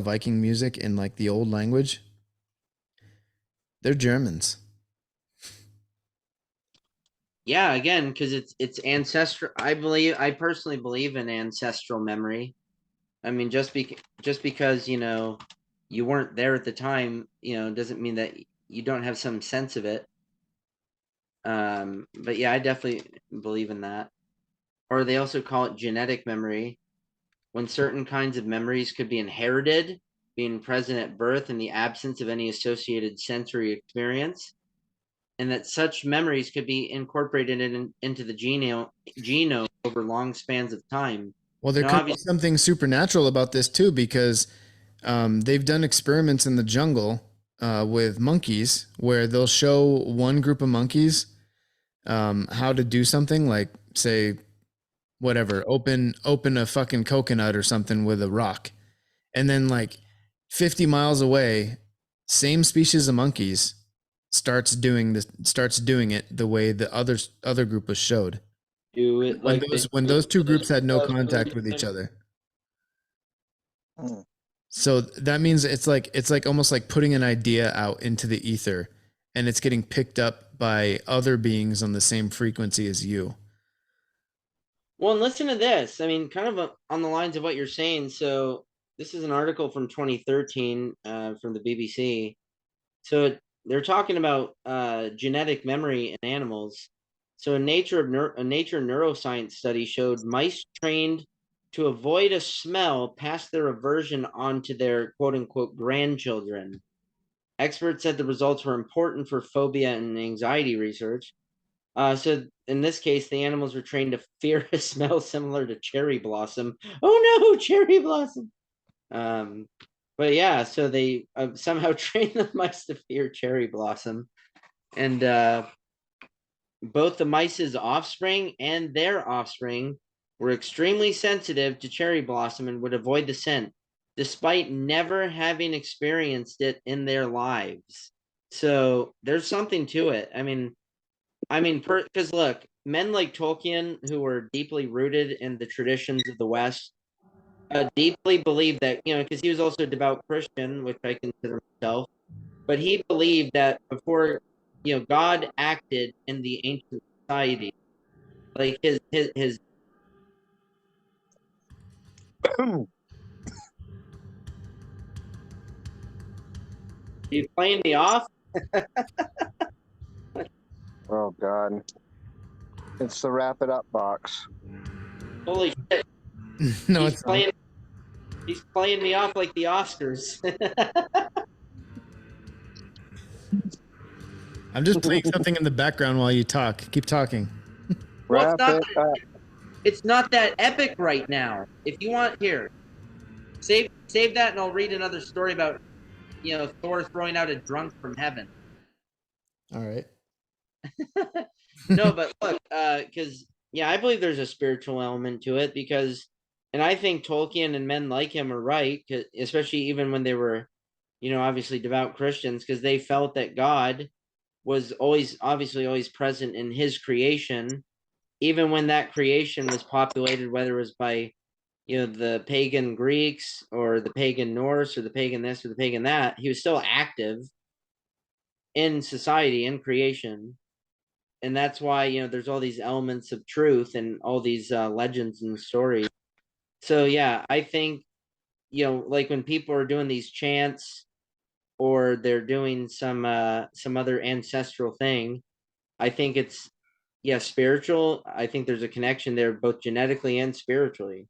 Viking music in like the old language, they're Germans. Yeah, again, because it's ancestral. I personally believe in ancestral memory. I mean, just because you weren't there at the time, doesn't mean that you don't have some sense of it. But yeah, I definitely believe in that. Or they also call it genetic memory, when certain kinds of memories could be inherited, being present at birth in the absence of any associated sensory experience, and that such memories could be incorporated into the genome over long spans of time. Well, there could be something supernatural about this too, because they've done experiments in the jungle with monkeys where they'll show one group of monkeys how to do something, like say, whatever, open a fucking coconut or something with a rock, and then like 50 miles away, Same species of monkeys starts doing it the way the other group was showed. Do it When like those two groups had no contact with each other. Hmm. So that means it's like almost like putting an idea out into the ether, and it's getting picked up by other beings on the same frequency as you. Well, and listen to this. I mean, kind of on the lines of what you're saying. So this is an article from 2013 from the BBC. So they're talking about genetic memory in animals. So a Nature neuroscience study showed mice trained to avoid a smell passed their aversion onto their quote unquote grandchildren. Experts said the results were important for phobia and anxiety research. So in this case, the animals were trained to fear a smell similar to cherry blossom. Oh no, cherry blossom! But yeah, so they somehow trained the mice to fear cherry blossom, and both the mice's offspring and their offspring were extremely sensitive to cherry blossom and would avoid the scent, despite never having experienced it in their lives. So there's something to it. Because look, men like Tolkien, who were deeply rooted in the traditions of the West, deeply believed that, because he was also a devout Christian, which I consider myself, but he believed that before, God acted in the ancient society, like his. You playing me off? Oh God, it's the wrap it up box. Holy shit! No, He's it's not. playing. He's playing me off like the Oscars. I'm just playing something in the background while you talk. Keep talking. Well, it's Wrap not. it up. It's not that epic right now. If you want, here, save that, and I'll read another story about Thor throwing out a drunk from heaven. All right. No, but look, because I believe there's a spiritual element to it and I think Tolkien and men like him are right, especially even when they were, obviously devout Christians, because they felt that God was always present in His creation, even when that creation was populated, whether it was by the pagan Greeks or the pagan Norse or the pagan this or the pagan that. He was still active in society, in creation, and that's why there's all these elements of truth and all these legends and stories. So yeah, I think like when people are doing these chants or they're doing some other ancestral thing, I think it's spiritual. I think there's a connection there, both genetically and spiritually.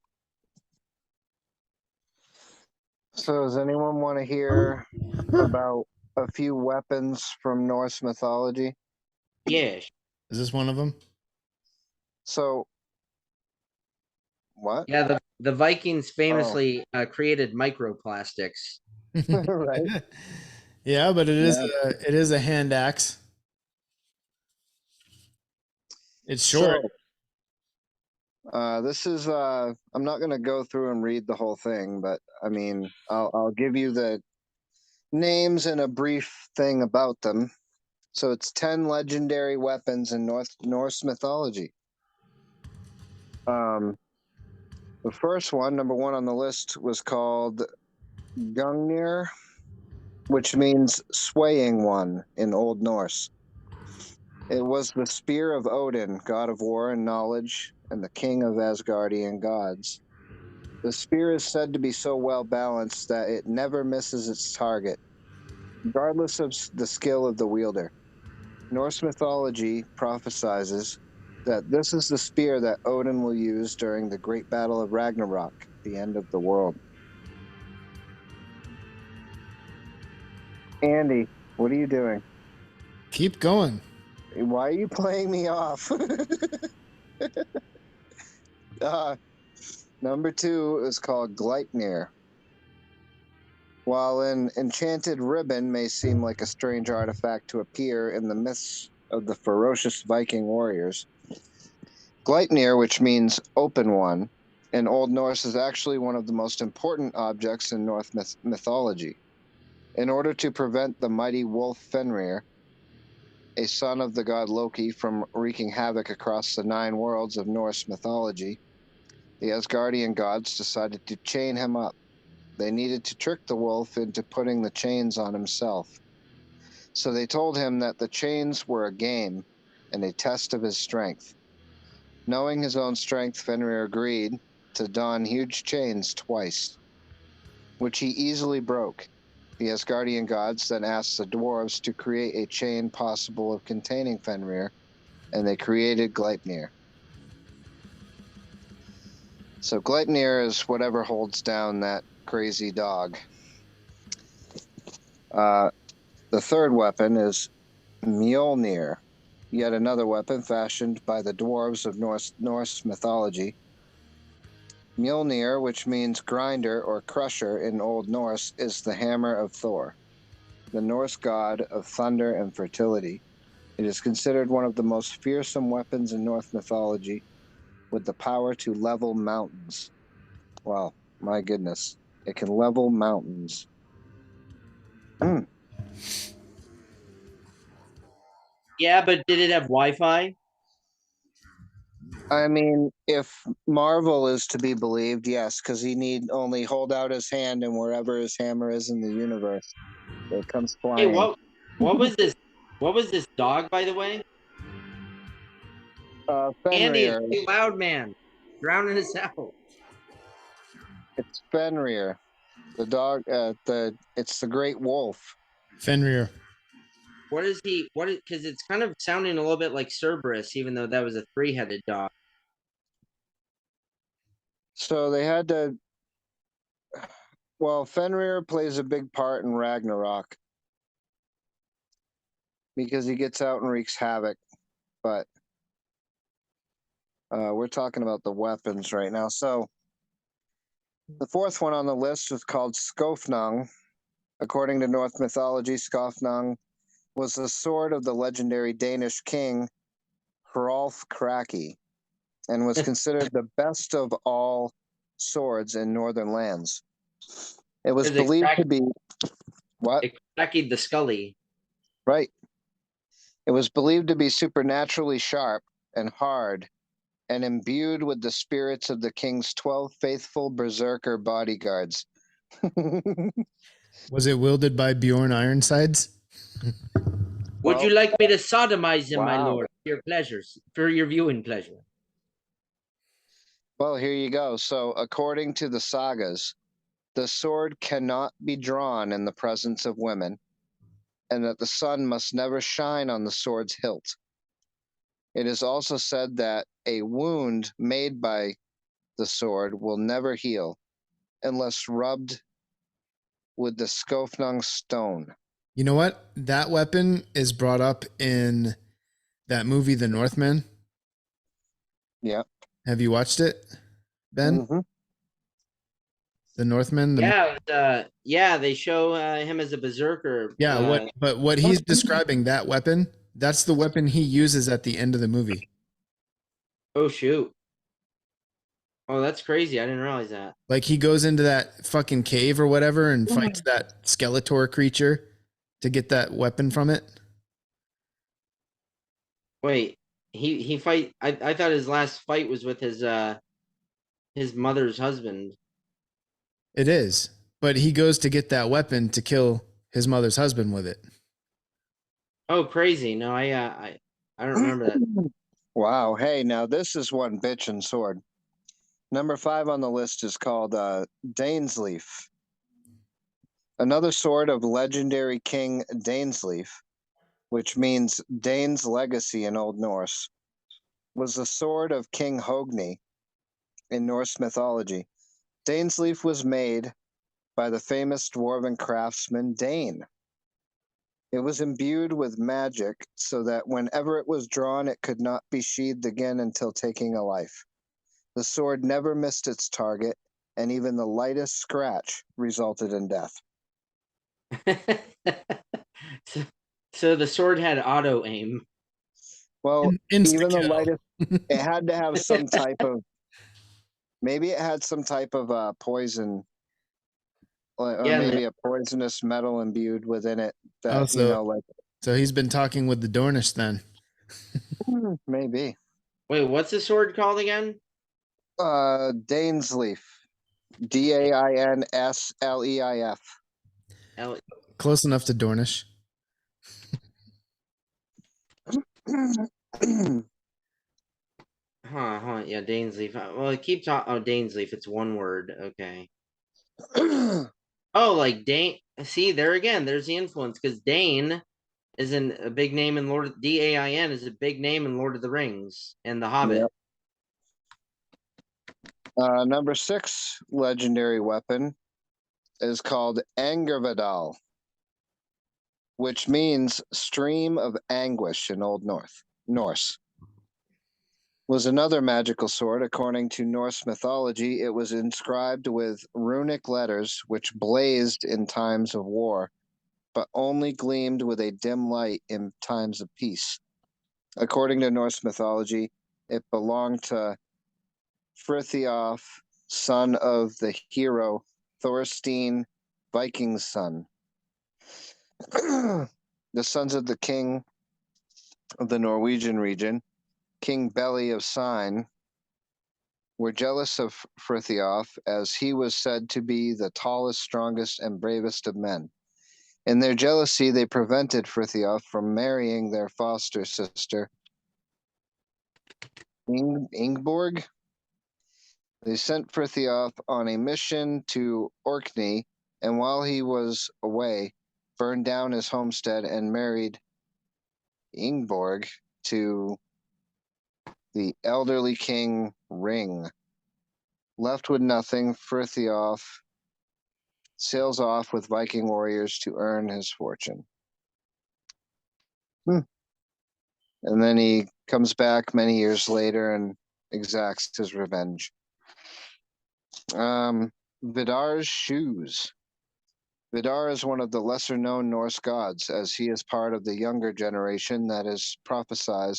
So, does anyone want to hear about a few weapons from Norse mythology? Yeah. Is this one of them? So, what? Yeah, the Vikings famously created microplastics. Right. Yeah, but Yeah. it is a hand axe. It's short. So, this is I'm not going to go through and read the whole thing, but I mean, I'll give you the names and a brief thing about them. So it's 10 legendary weapons in Norse mythology. The first one, number one on the list, was called Gungnir, which means swaying one in Old Norse. It was the spear of Odin, god of war and knowledge, and the king of Asgardian gods. The spear is said to be so well balanced that it never misses its target, regardless of the skill of the wielder. Norse mythology prophesizes that this is the spear that Odin will use during the great battle of Ragnarok, the end of the world. Andy, what are you doing? Keep going. Why are you playing me off? Number two is called Gleipnir. While an enchanted ribbon may seem like a strange artifact to appear in the myths of the ferocious Viking warriors, Gleipnir, which means open one, in Old Norse is actually one of the most important objects in Norse mythology. In order to prevent the mighty wolf Fenrir, a son of the god Loki, from wreaking havoc across the 9 worlds of Norse mythology, the Asgardian gods decided to chain him up. They needed to trick the wolf into putting the chains on himself. So they told him that the chains were a game and a test of his strength. Knowing his own strength, Fenrir agreed to don huge chains twice, which he easily broke. The Asgardian gods then asked the dwarves to create a chain possible of containing Fenrir, and they created Gleipnir. So Gleipnir is whatever holds down that crazy dog. The third weapon is Mjolnir, yet another weapon fashioned by the dwarves of Norse mythology. Mjolnir, which means grinder or crusher in Old Norse, is the hammer of Thor, the Norse god of thunder and fertility. It is considered one of the most fearsome weapons in Norse mythology, with the power to level mountains. Wow, my goodness. It can level mountains. Yeah, but did it have Wi-Fi? I mean, if Marvel is to be believed, yes, because he need only hold out his hand, and wherever his hammer is in the universe, it comes Hey, flying. what was this? What was this dog, by the way? Andy, it's Fenrir. too loud, man. Drowning us out. It's Fenrir. The dog. It's the great wolf. Fenrir. What is he? What is? Because it's kind of sounding a little bit like Cerberus, even though that was a 3-headed dog. So they had to. Well, Fenrir plays a big part in Ragnarok because he gets out and wreaks havoc. But we're talking about the weapons right now. So the fourth one on the list was called Skofnung. According to Norse mythology, Skofnung was the sword of the legendary Danish king Hrolf Kraki, and was considered the best of all swords in northern lands. It was Because believed to be what? it cracked the Scully. Right. It was believed to be supernaturally sharp and hard, and imbued with the spirits of the king's 12 faithful berserker bodyguards. Was it wielded by Bjorn Ironsides? Would you like me to sodomize him, my Wow. lord, for your pleasures, for your viewing pleasure? Well, here you go. So, according to the sagas, the sword cannot be drawn in the presence of women, and that the sun must never shine on the sword's hilt. It is also said that a wound made by the sword will never heal unless rubbed with the Skofnung stone. You know what? That weapon is brought up in that movie, The Northman. Yeah. Have you watched it, Ben? Mm-hmm. The Northman. Yeah, they show him as a berserker. Yeah. What he's describing, that weapon, that's the weapon he uses at the end of the movie. Oh shoot! Oh, that's crazy. I didn't realize that. Like he goes into that fucking cave or whatever and fights that Skeletor creature to get that weapon from it. Wait, he fight. I thought his last fight was with his mother's husband. It is, but he goes to get that weapon to kill his mother's husband with it. Oh, crazy! No, I don't remember that. Wow. Hey, now this is one bitchin' sword. Number 5 on the list is called Dainsleif. Another sword of legendary King Dainsleif, which means Dane's legacy in Old Norse, was the sword of King Hogni in Norse mythology. Dainsleif was made by the famous dwarven craftsman Dane. It was imbued with magic so that whenever it was drawn, it could not be sheathed again until taking a life. The sword never missed its target, and even the lightest scratch resulted in death. So the sword had auto aim. Well, even the Insta-kill. lightest, it had to have some type of, maybe it had some type of poison or Yeah, maybe a poisonous metal imbued within it. That Oh, so- like So he's been talking with the Dornish then. maybe. wait, what's the sword called again? Dane's leaf. Dainsleif. L- Close enough to Dornish. Yeah, Dane's leaf. Well, keep talking. Oh, Dane's leaf. It's one word. Okay. Oh, like Dane. See, there again. There's the influence because Dane is a big name in Lord. Dain is a big name in Lord of the Rings and The Hobbit. Yep. Number 6 legendary weapon is called Angervadal, which means stream of anguish in Old Norse. Was another magical sword. According to Norse mythology, it was inscribed with runic letters which blazed in times of war, but only gleamed with a dim light in times of peace. According to Norse mythology, it belonged to Frithiof, son of the hero Thorstein, Viking's son. The sons of the king of the Norwegian region, King Beli of Sign, were jealous of Frithiof, as he was said to be the tallest, strongest, and bravest of men. In their jealousy, they prevented Frithiof from marrying their foster sister, Ingborg. They sent Frithiof on a mission to Orkney, and while he was away, burned down his homestead and married Ingborg to the elderly king Ring. Left with nothing, Frithiof sails off with Viking warriors to earn his fortune. And then he comes back many years later and exacts his revenge. Vidar's shoes. Vidar is one of the lesser known Norse gods, as he is part of the younger generation that is prophesied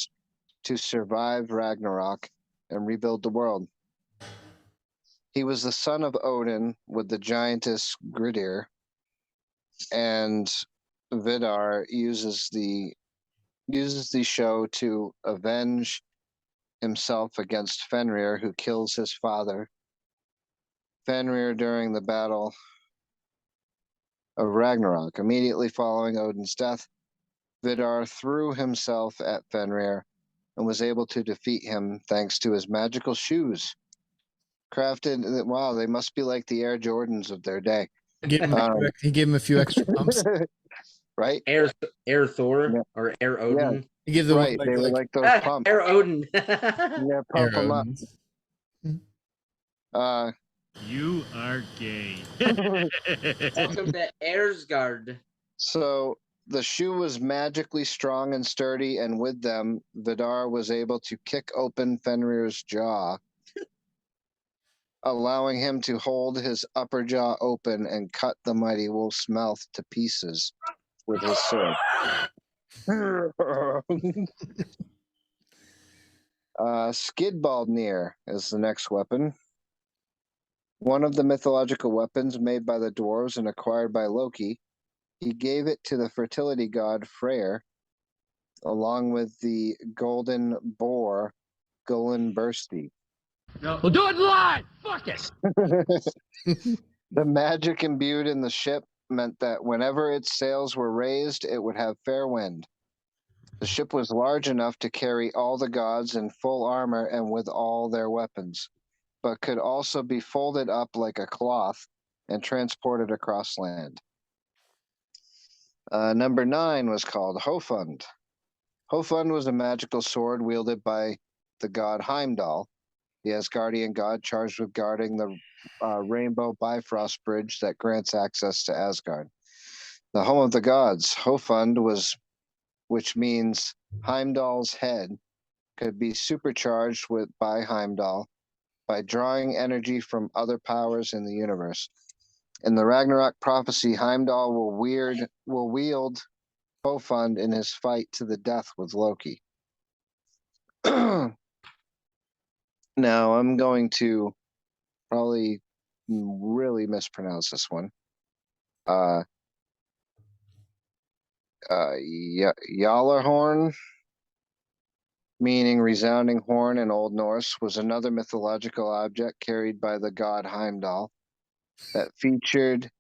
to survive Ragnarok and rebuild the world. He was the son of Odin with the giantess Gridir, and Vidar uses the show to avenge himself against Fenrir, who kills his father. Fenrir during the battle of Ragnarok. Immediately following Odin's death, Vidar threw himself at Fenrir and was able to defeat him thanks to his magical shoes. Crafted, wow, they must be like the Air Jordans of their day. He gave him a few extra pumps. Right? Air Thor Yeah. or Air Odin. He gave the Right, one they were like those pumps. Air Odin. Yeah, Air pump them up. Odins. You are gay. Welcome to Airsguard. So the shoe was magically strong and sturdy, and with them, Vidar was able to kick open Fenrir's jaw, allowing him to hold his upper jaw open and cut the mighty wolf's mouth to pieces with his sword. Skidbaldnir is the next weapon. One of the mythological weapons made by the dwarves and acquired by Loki. He gave it to the fertility god Freyr, along with the golden boar Gullinbursti. No. We'll do it live. Fuck it. The magic imbued in the ship meant that whenever its sails were raised, it would have fair wind. The ship was large enough to carry all the gods in full armor and with all their weapons, but could also be folded up like a cloth and transported across land. Number 9 was called Hofund. Hofund was a magical sword wielded by the god Heimdall, the Asgardian god charged with guarding the Rainbow Bifrost Bridge that grants access to Asgard. The home of the gods, Hofund which means Heimdall's head, could be supercharged by Heimdall by drawing energy from other powers in the universe. In the Ragnarok prophecy, Heimdall will wield Hofund in his fight to the death with Loki. Now, I'm going to probably really mispronounce this one. Uh, Yalarhorn, meaning resounding horn in Old Norse, was another mythological object carried by the god Heimdall that featured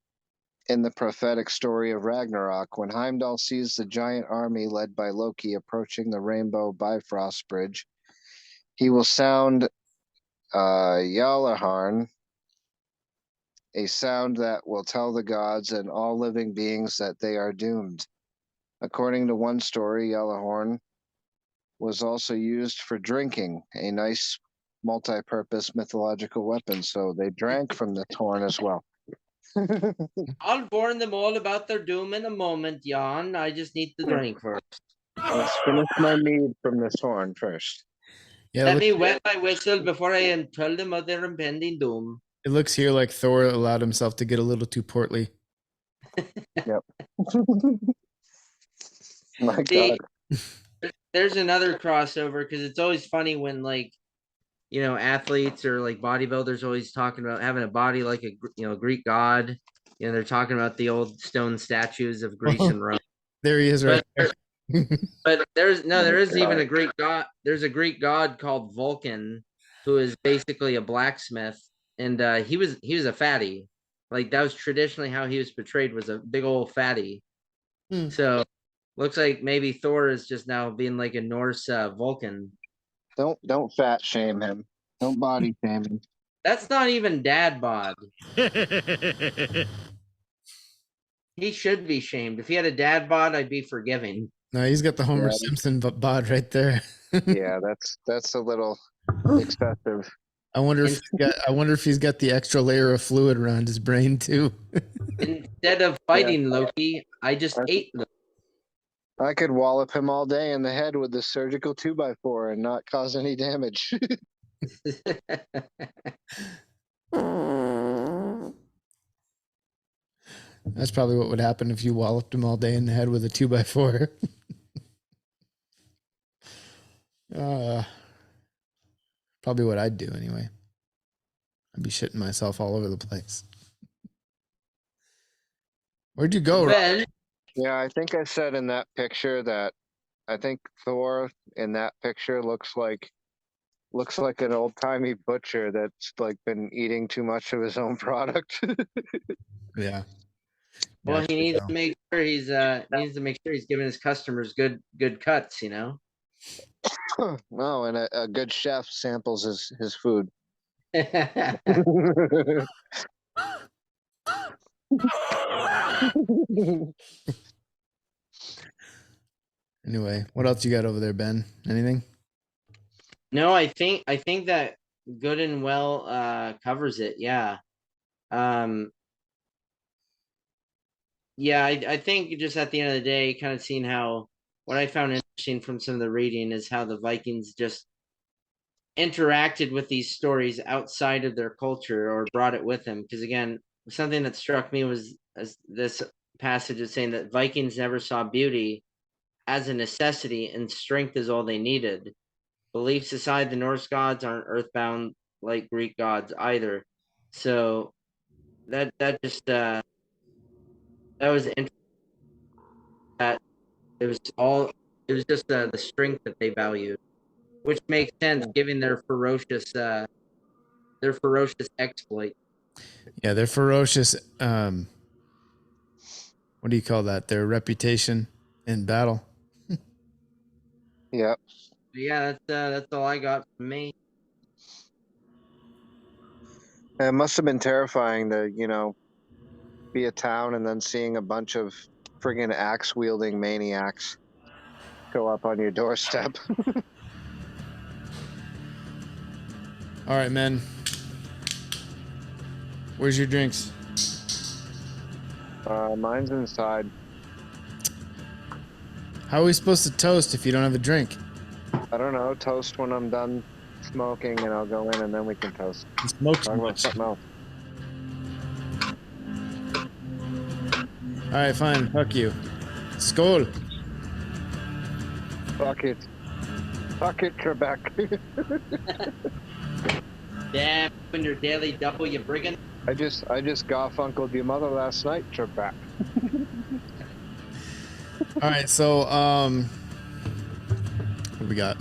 in the prophetic story of Ragnarok. When Heimdall sees the giant army led by Loki approaching the Rainbow Bifrost Bridge, he will sound Yalaharn, a sound that will tell the gods and all living beings that they are doomed. According to one story, Yellowhorn was also used for drinking, a nice multi-purpose mythological weapon. So they drank from this horn as well. I'll warn them all about their doom in a moment, Jan. I just need to drink first. Let's finish my mead from this horn first. Yeah, Let me wet my whistle before I tell them of their impending doom. it looks here like Thor allowed himself to get a little too portly. Yep. My See, God. there's another crossover because it's always funny when like, you know, athletes or like bodybuilders always talking about having a body like a Greek god. You know, they're talking about the old stone statues of Greece and Rome. There he is, right But there. But there is even a Greek god. There's a Greek god called Vulcan, who is basically a blacksmith, and he was a fatty. Like that was traditionally how he was portrayed, was a big old fatty. So looks like maybe Thor is just now being like a Norse Vulcan. Don't fat shame him. Don't body shame him. That's not even dad bod. He should be shamed. If he had a dad bod, I'd be forgiving. No, he's got the Homer Simpson bod right there. Yeah, that's a little excessive. I wonder if he's got the extra layer of fluid around his brain too. Instead of fighting Loki, I just ate Loki. I could wallop him all day in the head with the surgical 2x4 and not cause any damage. That's probably what would happen if you walloped him all day in the head with a 2x4. Probably what I'd do anyway. I'd be shitting myself all over the place. Where'd you go, Ron? Yeah, I think I said in that picture that I think Thor in that picture looks like an old timey butcher that's like been eating too much of his own product. Yeah. Well, he needs to make sure he's giving his customers good cuts, you know. No, and a good chef samples his food. Anyway, what else you got over there, Ben? Anything? No, I think that good and well covers it. Yeah. Yeah, I think just at the end of the day, kind of seeing how what I found interesting from some of the reading is how the Vikings just interacted with these stories outside of their culture or brought it with them. Because again, something that struck me was this passage is saying that Vikings never saw beauty as a necessity and strength is all they needed. Beliefs aside, the Norse gods aren't earthbound like Greek gods either. So that just that was interesting. That it was just the strength that they valued, which makes sense given their ferocious exploit. Yeah, they're ferocious. What do you call that? Their reputation in battle. Yep. Yeah, that's all I got from me. It must have been terrifying to, be a town and then seeing a bunch of friggin' axe wielding maniacs show up on your doorstep. All right, man. Where's your drinks? Mine's inside. How are we supposed to toast if you don't have a drink? I don't know. Toast when I'm done smoking, and I'll go in, and then we can toast. You smoke too Talk about much. something else. All right, fine. Fuck you. Skål. Fuck it. Fuck it, Trebek. Damn, when your daily double, you brigand. I just garfunkled your mother last night, Trebek. All right, so what do we got?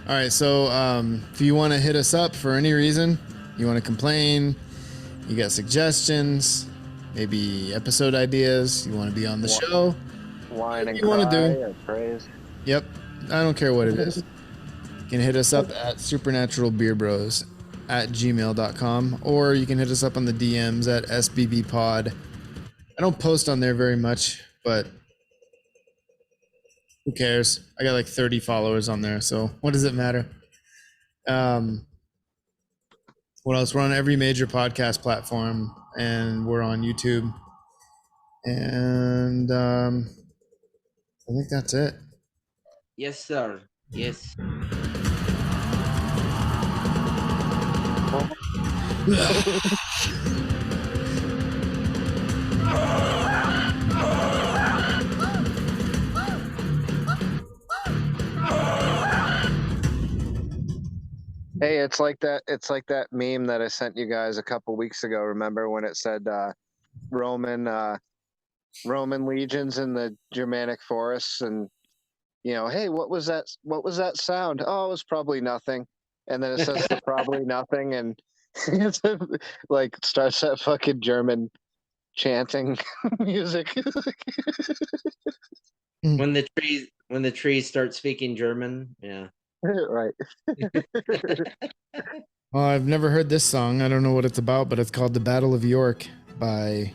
All right, so if you want to hit us up for any reason, you want to complain, you got suggestions, maybe episode ideas, you want to be on the show, Whine and you wanna cry do. or praise. yep, I don't care what it is. You can hit us up at supernaturalbeerbros@gmail.com, or you can hit us up on the DMs at SBBpod. I don't post on there very much, but who cares? I got like 30 followers on there, so what does it matter? What else? We're on every major podcast platform, and we're on YouTube. And I think that's it. Yes, sir. Yes. Hey, it's like that. It's like that meme that I sent you guys a couple weeks ago. Remember when it said Roman legions in the Germanic forests, and hey, what was that? What was that sound? Oh, it was probably nothing. And then it says the probably nothing, and it's like starts that fucking German chanting music. When the trees start speaking German, yeah. Right. Well, I've never heard this song. I don't know what it's about, but it's called "The Battle of York" by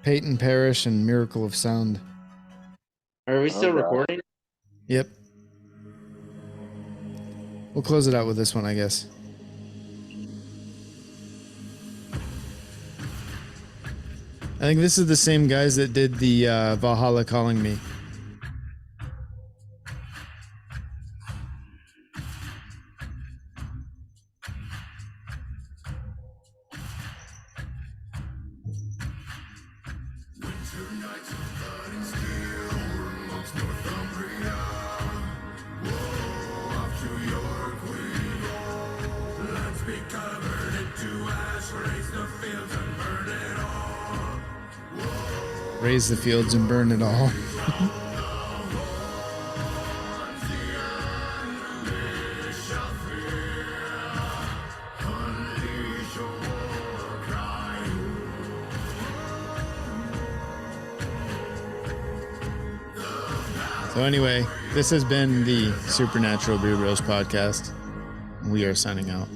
Peyton Parrish and Miracle of Sound. Are we still God. recording? Yep. We'll close it out with this one, I guess. I think this is the same guys that did the Valhalla Calling Me. Raise the fields and burn it all. So anyway, this has been the Supernatural Beer Bros podcast. We are signing out.